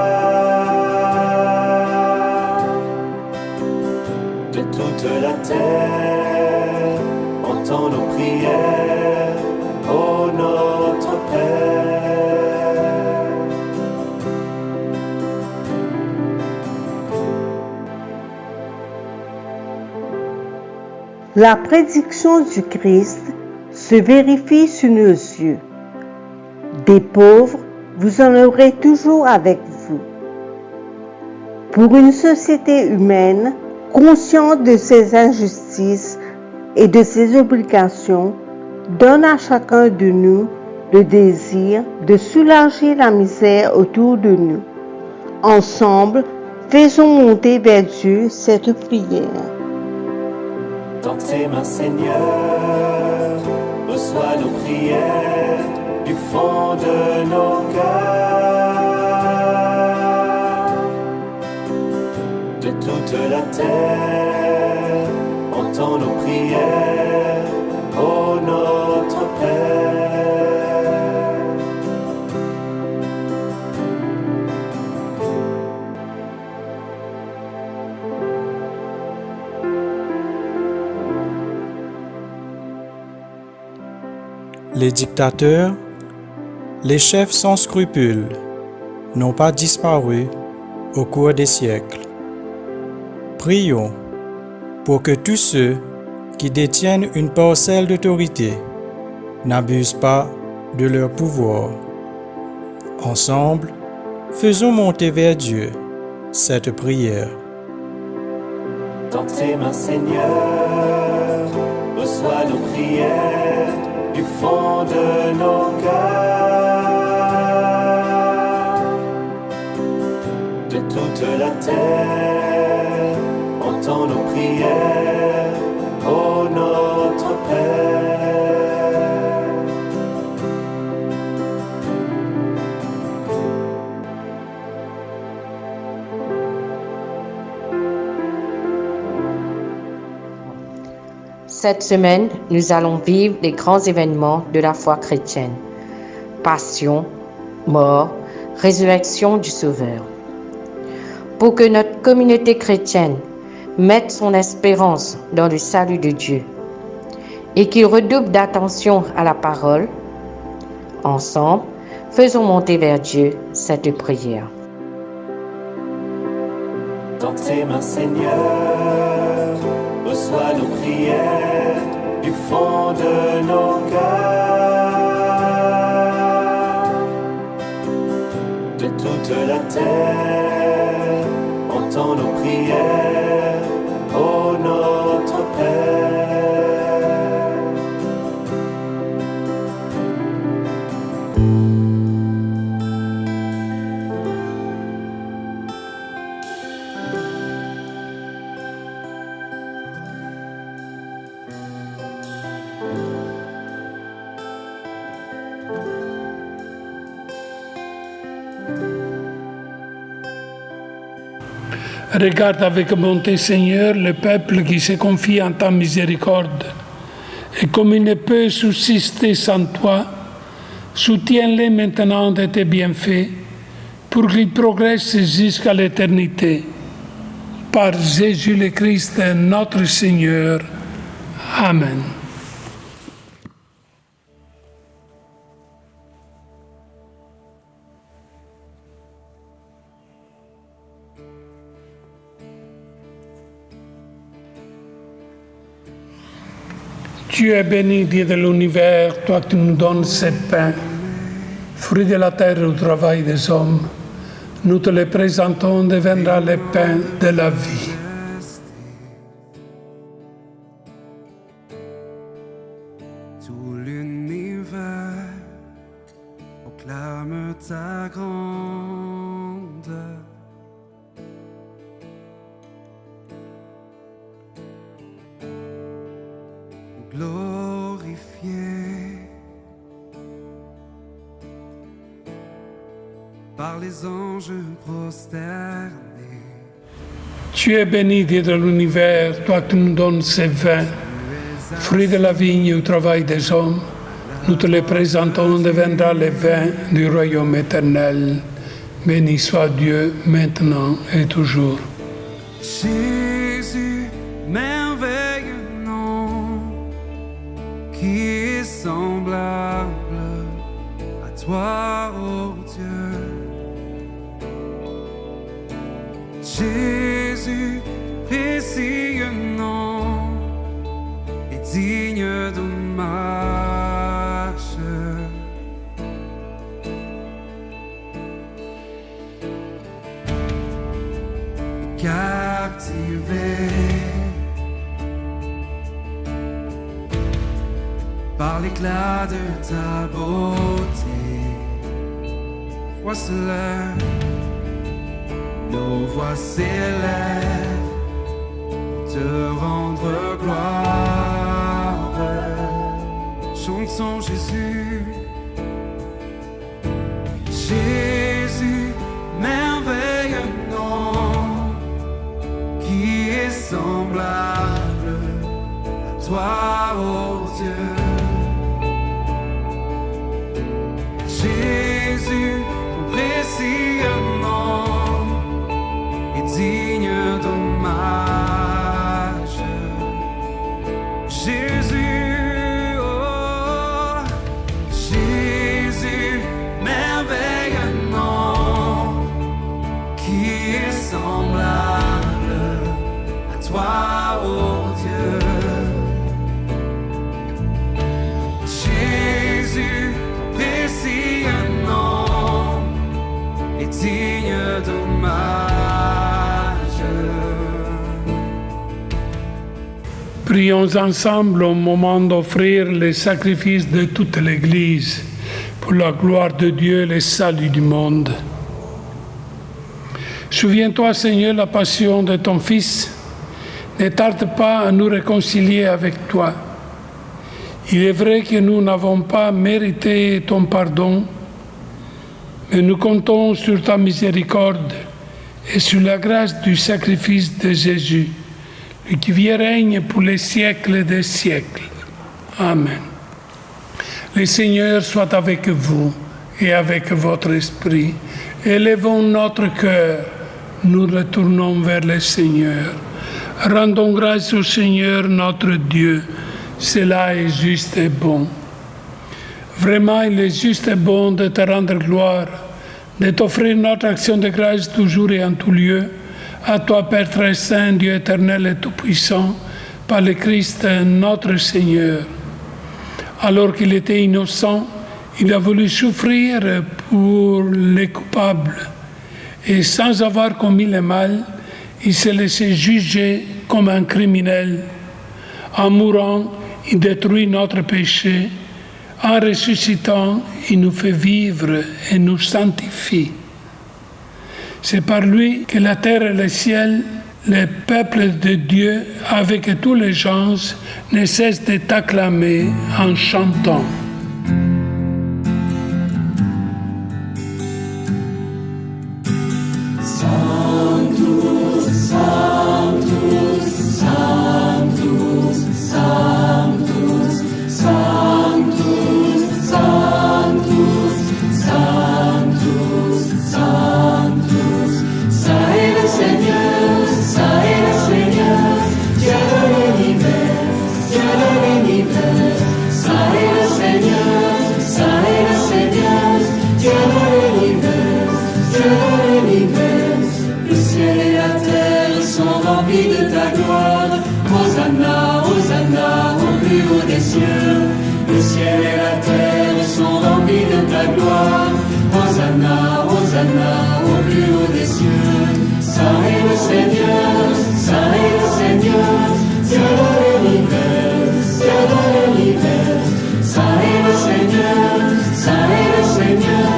De toute la terre, entends nos prières, ô notre Père. La prédiction du Christ se vérifie sous nos yeux. Des pauvres, vous en aurez toujours avec vous. Pour une société humaine consciente de ses injustices et de ses obligations, donne à chacun de nous le désir de soulager la misère autour de nous. Ensemble, faisons monter vers Dieu cette prière. Dans tes mains, Seigneur, reçois nos prières du fond de nos cœurs. De toute la terre, entends nos prières, ô notre Père. Les dictateurs, les chefs sans scrupules, n'ont pas disparu au cours des siècles. Prions pour que tous ceux qui détiennent une parcelle d'autorité n'abusent pas de leur pouvoir. Ensemble, faisons monter vers Dieu cette prière. Dans tes mains, Seigneur, reçois nos prières du fond de nos cœurs. De toute la terre, entends nos prières, ô notre Père. Cette semaine, nous allons vivre les grands événements de la foi chrétienne. Passion, mort, résurrection du Sauveur. Pour que notre communauté chrétienne mette son espérance dans le salut de Dieu et qu'il redouble d'attention à la parole, ensemble, faisons monter vers Dieu cette prière. Dans tes mains, Seigneur, reçois nos prières du fond de nos cœurs. De toute la terre, entends nos prières, ô notre Père. Regarde avec bonté, Seigneur, le peuple qui se confie en ta miséricorde. Et comme il ne peut subsister sans toi, soutiens-les maintenant de tes bienfaits pour qu'ils progressent jusqu'à l'éternité. Par Jésus le Christ, notre Seigneur. Amen. Dieu est béni, Dieu de l'univers, toi qui nous donnes ce pain, fruit de la terre au travail des hommes. Nous te le présentons, deviendra le pain de la vie. Tout l'univers proclame ta grandeur. Glorifié par les anges prosternés. Tu es béni de l'univers, toi qui nous donnes ces vins, fruits de la vigne au travail des hommes. Nous te les présentons, deviendra les vins du royaume éternel. Béni soit Dieu, maintenant et toujours. Jésus, merveilleux nom, qui est semblable à toi, ô Dieu. Jésus, précieux nom, est digne d'hommage. Captivé par l'éclat de ta beauté, vois cela, nos voix s'élèvent pour te rendre gloire. Chantons Jésus, Jésus, merveilleux nom, qui est semblable à toi, ô Dieu. Jésus, ton précieux nom est digne d'hommage. Jésus, oh, Jésus, merveilleux nom, qui est semblable à toi, ô Dieu. Jésus, précieux nom, est digne d'hommage. Prions ensemble au moment d'offrir les sacrifices de toute l'Église pour la gloire de Dieu et le salut du monde. Souviens-toi, Seigneur, la passion de ton Fils. Ne tarde pas à nous réconcilier avec toi. Il est vrai que nous n'avons pas mérité ton pardon, mais nous comptons sur ta miséricorde et sur la grâce du sacrifice de Jésus, lui qui vit et règne pour les siècles des siècles. Amen. Le Seigneur soit avec vous et avec votre esprit. Élevons notre cœur, nous retournons vers le Seigneur. Rendons grâce au Seigneur notre Dieu, cela est juste et bon. Vraiment, il est juste et bon de te rendre gloire, de t'offrir notre action de grâce toujours et en tout lieu, à toi, Père très saint, Dieu éternel et tout-puissant, par le Christ notre Seigneur. Alors qu'il était innocent, il a voulu souffrir pour les coupables, et sans avoir commis le mal, il s'est laissé juger comme un criminel. En mourant, il détruit notre péché. En ressuscitant, il nous fait vivre et nous sanctifie. C'est par lui que la terre et le ciel, le peuple de Dieu, avec tous les gens, ne cessent de t'acclamer en chantant. Sanctus, Sanctus, Sanctus, Sanctus, Sanctus, Sanctus, Sanctus, Sanctus. Ça est le Seigneur, ça est le Seigneur, Dieu de l'univers, Dieu de l'univers. Ça est le Seigneur, ça est le Seigneur, Dieu de l'univers, Dieu de l'univers. Le ciel et la terre sont remplis de ta gloire. Hosanna, Hosanna, au plus haut des cieux. Le ciel et la terre sont remplis de ta gloire. Hosanna, Hosanna, au plus haut des cieux. Ça est le Seigneur, ça est le Seigneur, Dieu de l'univers, Dieu de l'univers. Ça est le Seigneur, ça est le Seigneur,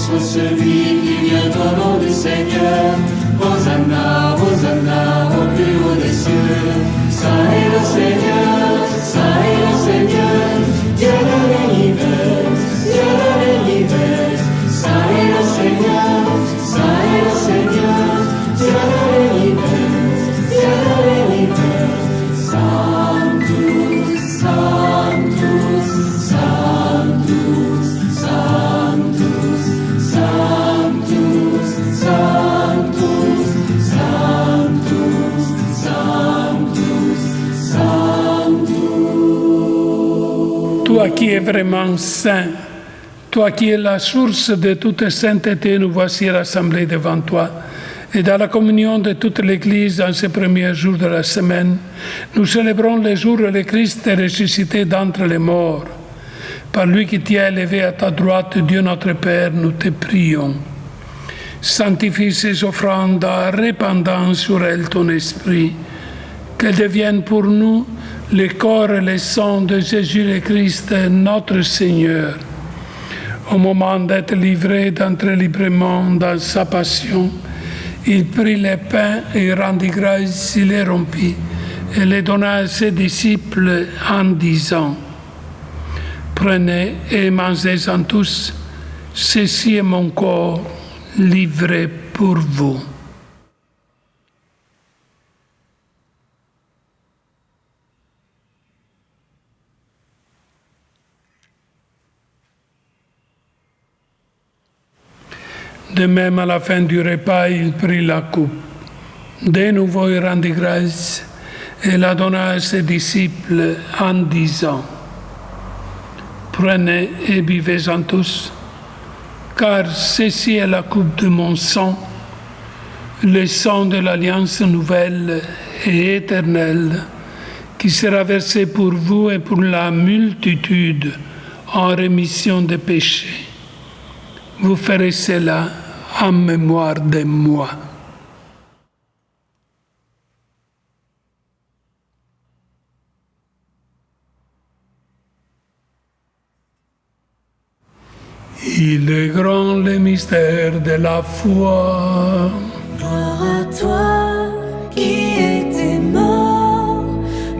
soit celui qui vient au nom du Seigneur. Hosanna, Hosanna, au plus haut des cieux. Ça est le Seigneur, ça est le Seigneur, Dieu de l'univers, Dieu de l'univers. Ça est le Seigneur, ça est le Seigneur, Dieu de l'univers, Dieu de l'univers. Sanctus, Sanctus, Sanctus, Sanctus, Sanctus, Sanctus, Sanctus, Sanctus, Sanctus. Toi qui es vraiment saint, toi qui es la source de toute sainteté, nous voici rassemblés devant toi. Et dans la communion de toute l'Église, en ces premiers jours de la semaine, nous célébrons le jour où le Christ est ressuscité d'entre les morts. Par lui qui t'y a élevé à ta droite, Dieu notre Père, nous te prions. Sanctifie ces offrandes en répandant sur elles ton esprit, qu'elles deviennent pour nous le corps et le sang de Jésus le Christ, notre Seigneur. Au moment d'être livré, d'entrer librement dans sa passion, il prit le pain et rendit grâce, il les rompit et les donna à ses disciples en disant: Prenez et mangez-en tous, ceci est mon corps livré pour vous. De même, à la fin du repas, il prit la coupe. De nouveau, il rendit grâce et la donna à ses disciples en disant: Prenez et buvez-en tous, car ceci est la coupe de mon sang, le sang de l'alliance nouvelle et éternelle, qui sera versé pour vous et pour la multitude en rémission des péchés. Vous ferez cela en mémoire de moi. Il est grand le mystère de la foi. Gloire à toi qui étais mort,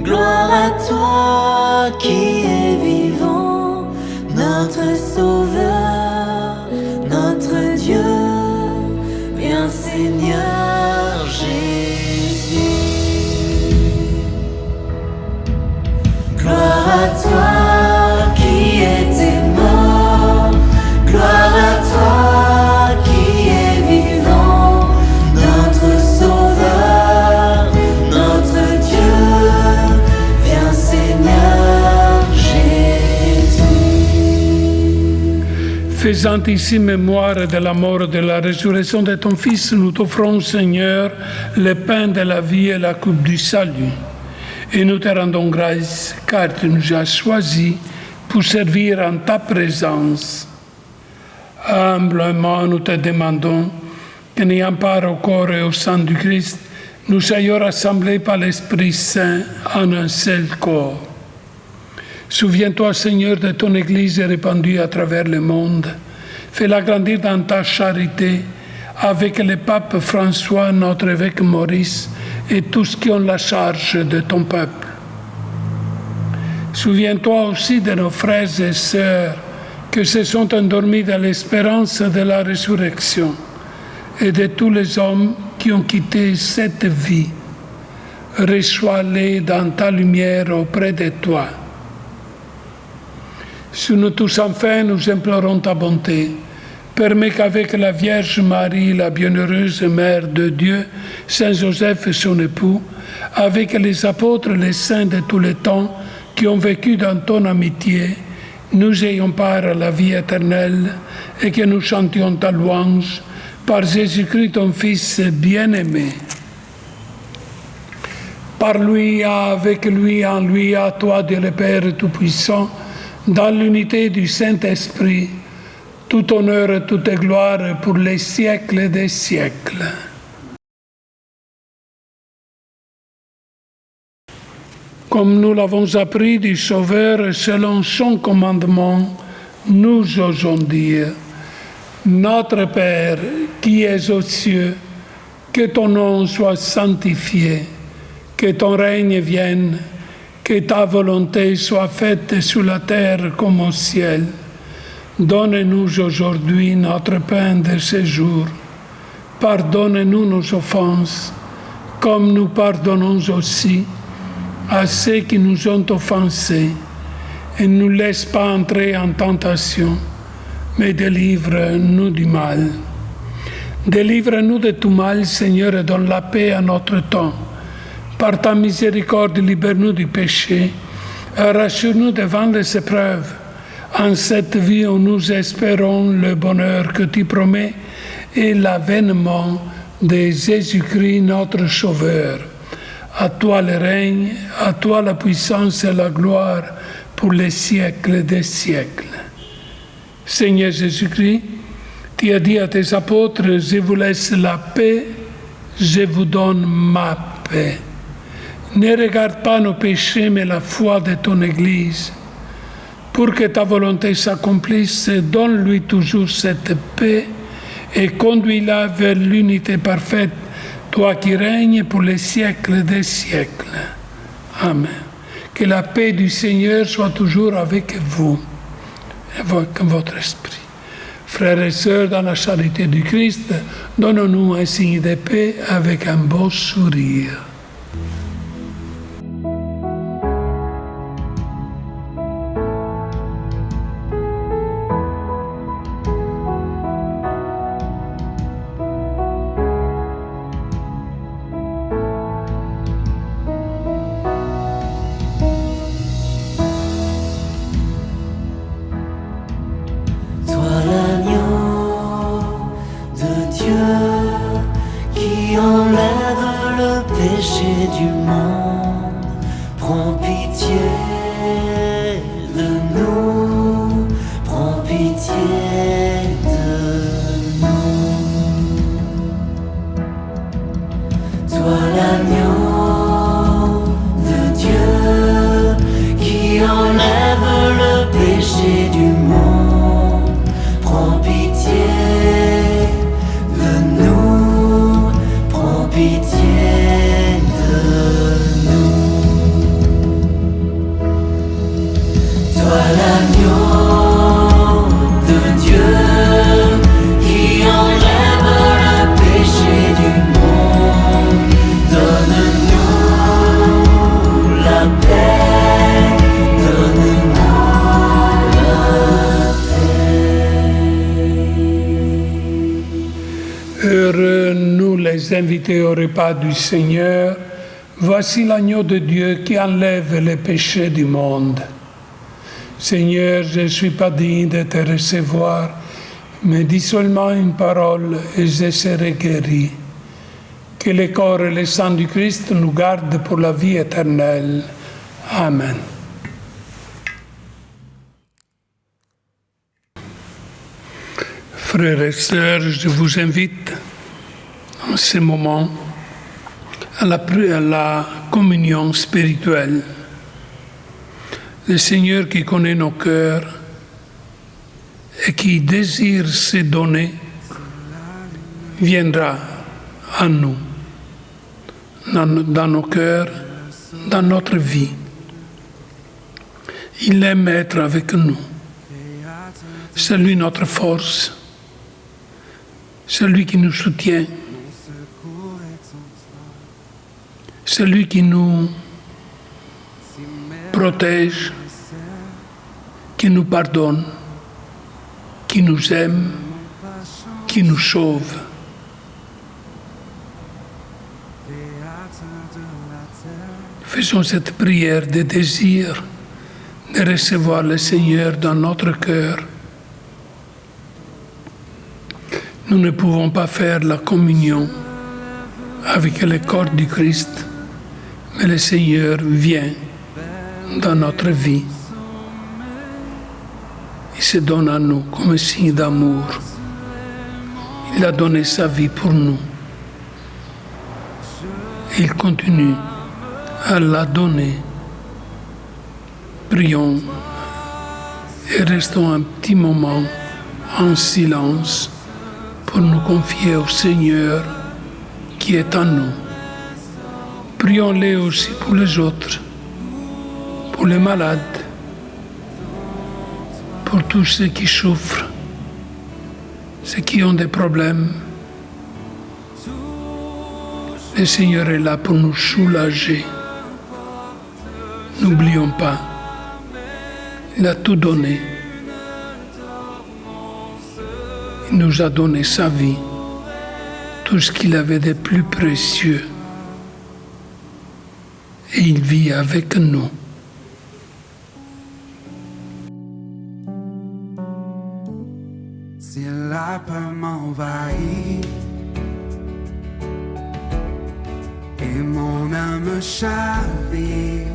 gloire à toi qui es vivant, notre Sauveur, notre Dieu, viens Seigneur Jésus. Gloire à toi qui étais mort, gloire à toi qui es vivant, notre Sauveur, notre Dieu, viens Seigneur Jésus. Faisant ici mémoire de la mort et de la résurrection de ton Fils, nous t'offrons, Seigneur, le pain de la vie et la coupe du salut. Et nous te rendons grâce, car tu nous as choisis pour servir en ta présence. Humblement, nous te demandons que, n'ayant part au corps et au sang du Christ, nous soyons rassemblés par l'Esprit Saint en un seul corps. Souviens-toi, Seigneur, de ton Église répandue à travers le monde. Fais-la grandir dans ta charité avec le pape François, notre évêque Maurice, et tous qui ont la charge de ton peuple. Souviens-toi aussi de nos frères et sœurs que se sont endormis dans l'espérance de la résurrection et de tous les hommes qui ont quitté cette vie. Reçois-les dans ta lumière auprès de toi. Sur nous tous enfin, nous implorons ta bonté. Permets qu'avec la Vierge Marie, la bienheureuse Mère de Dieu, Saint Joseph et son époux, avec les apôtres, les saints de tous les temps qui ont vécu dans ton amitié, nous ayons part à la vie éternelle et que nous chantions ta louange par Jésus-Christ, ton Fils bien-aimé. Par lui, avec lui, en lui, à toi, Dieu le Père Tout-Puissant, dans l'unité du Saint-Esprit, tout honneur et toute gloire pour les siècles des siècles. Comme nous l'avons appris du Sauveur selon son commandement, nous osons dire: Notre Père qui es aux cieux, que ton nom soit sanctifié, que ton règne vienne, que ta volonté soit faite sur la terre comme au ciel. Donne-nous aujourd'hui notre pain de ce jour. Pardonne-nous nos offenses, comme nous pardonnons aussi à ceux qui nous ont offensés. Et ne nous laisse pas entrer en tentation, mais délivre-nous du mal. Délivre-nous de tout mal, Seigneur, et donne la paix à notre temps. Par ta miséricorde, libère-nous du péché, et rassure-nous devant les épreuves. En cette vie où nous espérons le bonheur que tu promets et l'avènement de Jésus-Christ, notre Sauveur. À toi le règne, à toi la puissance et la gloire pour les siècles des siècles. Seigneur Jésus-Christ, tu as dit à tes apôtres, je vous laisse la paix, je vous donne ma paix. Ne regarde pas nos péchés, mais la foi de ton Église. Pour que ta volonté s'accomplisse, donne-lui toujours cette paix et conduis-la vers l'unité parfaite, toi qui règnes pour les siècles des siècles. Amen. Que la paix du Seigneur soit toujours avec vous et avec votre esprit. Frères et sœurs, dans la charité du Christ, donnons-nous un signe de paix avec un beau sourire. Invités au repas du Seigneur, voici l'agneau de Dieu qui enlève les péchés du monde. Seigneur, je ne suis pas digne de te recevoir, mais dis seulement une parole et je serai guéri. Que le corps et le sang du Christ nous gardent pour la vie éternelle. Amen. Frères et sœurs, je vous invite en ce moment à la communion spirituelle. Le Seigneur qui connaît nos cœurs et qui désire se donner viendra à nous, dans nos cœurs, dans notre vie. Il aime être avec nous. C'est lui notre force, c'est lui qui nous soutient. C'est lui qui nous protège, qui nous pardonne, qui nous aime, qui nous sauve. Faisons cette prière de désir de recevoir le Seigneur dans notre cœur. Nous ne pouvons pas faire la communion avec le corps du Christ, mais le Seigneur vient dans notre vie. Il se donne à nous comme un signe d'amour. Il a donné sa vie pour nous. Il continue à la donner. Prions et restons un petit moment en silence pour nous confier au Seigneur qui est en nous. Prions-les aussi pour les autres, pour les malades, pour tous ceux qui souffrent, ceux qui ont des problèmes. Le Seigneur est là pour nous soulager. N'oublions pas, il a tout donné. Il nous a donné sa vie, tout ce qu'il avait de plus précieux. Et il vit avec nous. Si la peur m'envahit et mon âme chavire,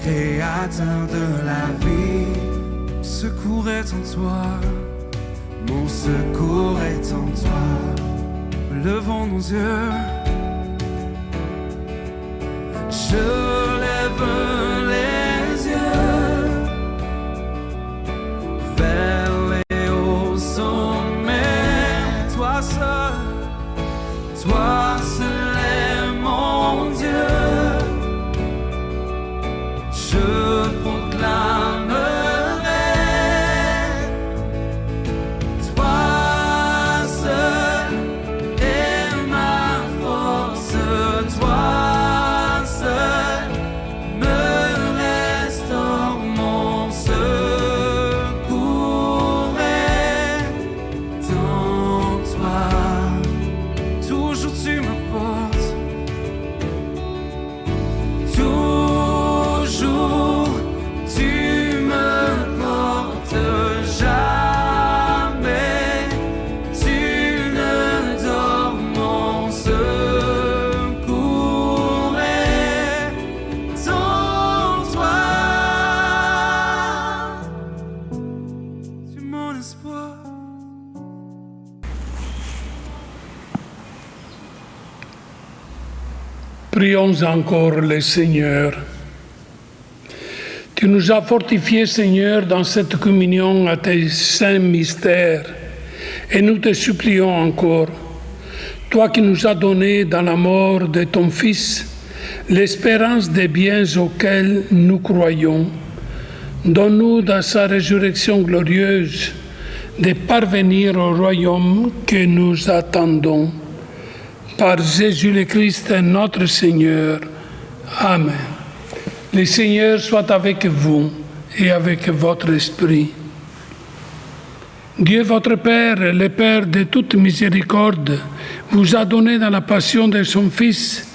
Créateur de la vie, mon secours est en toi, mon secours est en toi. Levons nos yeux, je lève les yeux vers les hauts sommets. Toi seul est mon Dieu. Je proclamerai, toi seul est ma force, toi seul me restaure, mon secours est en toi. Toujours tu me portes, toujours tu me portes, jamais tu ne dors, mon secours est en toi. Tu es mon espoir. Prions encore le Seigneur. Tu nous as fortifiés, Seigneur, dans cette communion à tes saints mystères. Et nous te supplions encore, toi qui nous as donné dans la mort de ton Fils l'espérance des biens auxquels nous croyons, donne-nous dans sa résurrection glorieuse de parvenir au royaume que nous attendons. Par Jésus le Christ, notre Seigneur. Amen. Le Seigneur soit avec vous et avec votre esprit. Dieu votre Père, le Père de toute miséricorde, vous a donné dans la passion de son Fils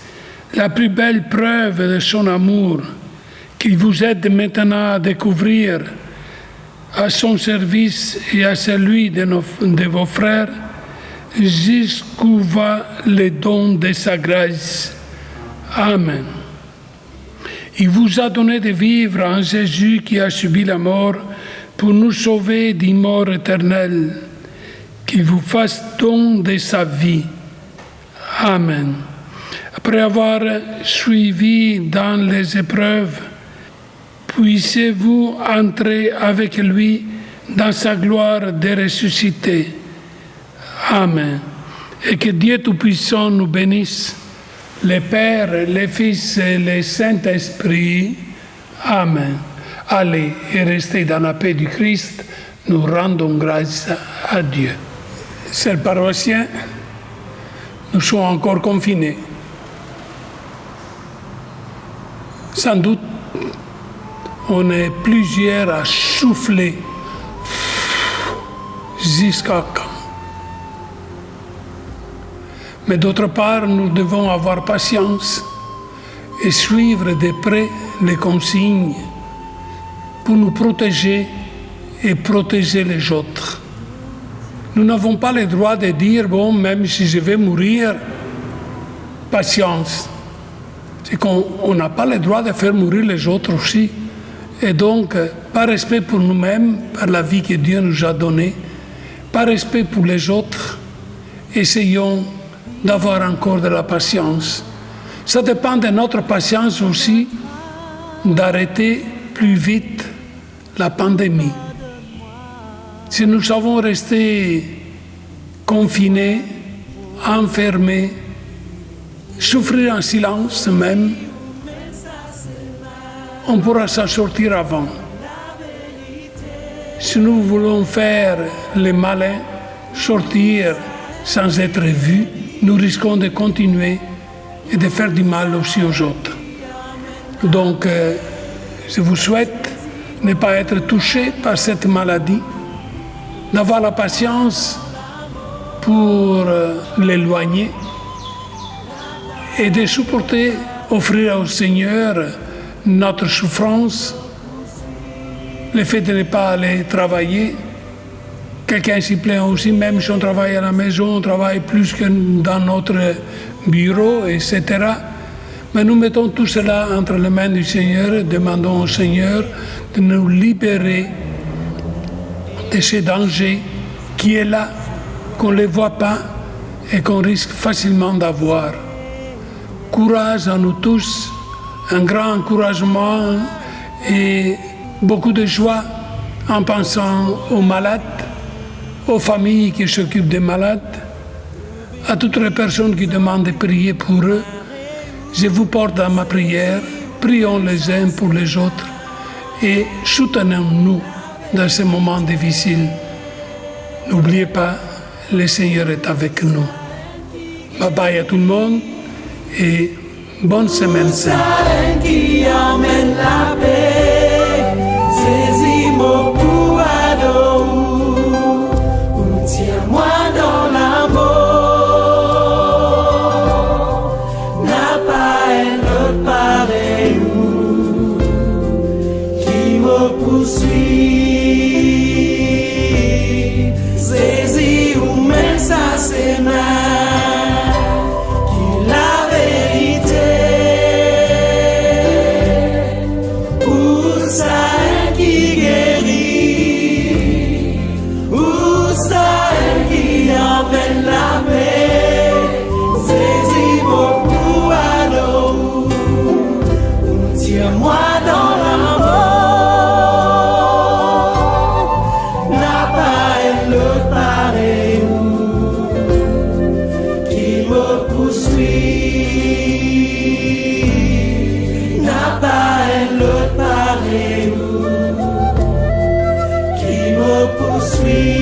la plus belle preuve de son amour, qu'il vous aide maintenant à découvrir à son service et à celui de vos frères jusqu'où va le don de sa grâce. Amen. Il vous a donné de vivre en Jésus qui a subi la mort pour nous sauver d'une mort éternelle. Qu'il vous fasse don de sa vie. Amen. Après avoir suivi dans les épreuves, puissiez-vous entrer avec lui dans sa gloire de ressuscité. Amen. Et que Dieu Tout-Puissant nous bénisse, le Père, le Fils et le Saint-Esprit. Amen. Allez et restez dans la paix du Christ. Nous rendons grâce à Dieu. Chers paroissiens, nous sommes encore confinés. Sans doute, on est plusieurs à souffler jusqu'à quand. Mais d'autre part, nous devons avoir patience et suivre de près les consignes pour nous protéger et protéger les autres. Nous n'avons pas le droit de dire, bon, même si je vais mourir, patience. C'est qu'on n'a pas le droit de faire mourir les autres aussi. Et donc, par respect pour nous-mêmes, par la vie que Dieu nous a donnée, par respect pour les autres, essayons d'avoir encore de la patience. Ça dépend de notre patience aussi d'arrêter plus vite la pandémie. Si nous savons rester confinés, enfermés, souffrir en silence même, on pourra s'en sortir avant. Si nous voulons faire les malins, sortir sans être vus, nous risquons de continuer et de faire du mal aussi aux autres. Donc, je vous souhaite ne pas être touché par cette maladie, d'avoir la patience pour l'éloigner et de supporter, offrir au Seigneur notre souffrance, le fait de ne pas aller travailler. Quelqu'un s'y plaint aussi, même si on travaille à la maison, on travaille plus que dans notre bureau, etc. Mais nous mettons tout cela entre les mains du Seigneur et demandons au Seigneur de nous libérer de ces dangers qui est là, qu'on ne les voit pas et qu'on risque facilement d'avoir. Courage à nous tous, un grand encouragement et beaucoup de joie en pensant aux malades, aux familles qui s'occupent des malades, à toutes les personnes qui demandent de prier pour eux. Je vous porte dans ma prière, prions les uns pour les autres et soutenons-nous dans ces moments difficiles. N'oubliez pas, le Seigneur est avec nous. Bye bye à tout le monde et bonne semaine sainte. Qui emmène la paix, saisis mon pouado, ou tiens-moi dans l'amour, n'a pas un autre pareil qui me poursuit, saisis ou même ça c'est mal, qui la vérité. Tiens-moi dans l'amour, n'a pas un autre pareil qui me poursuit, n'a pas un autre pareil qui me poursuit.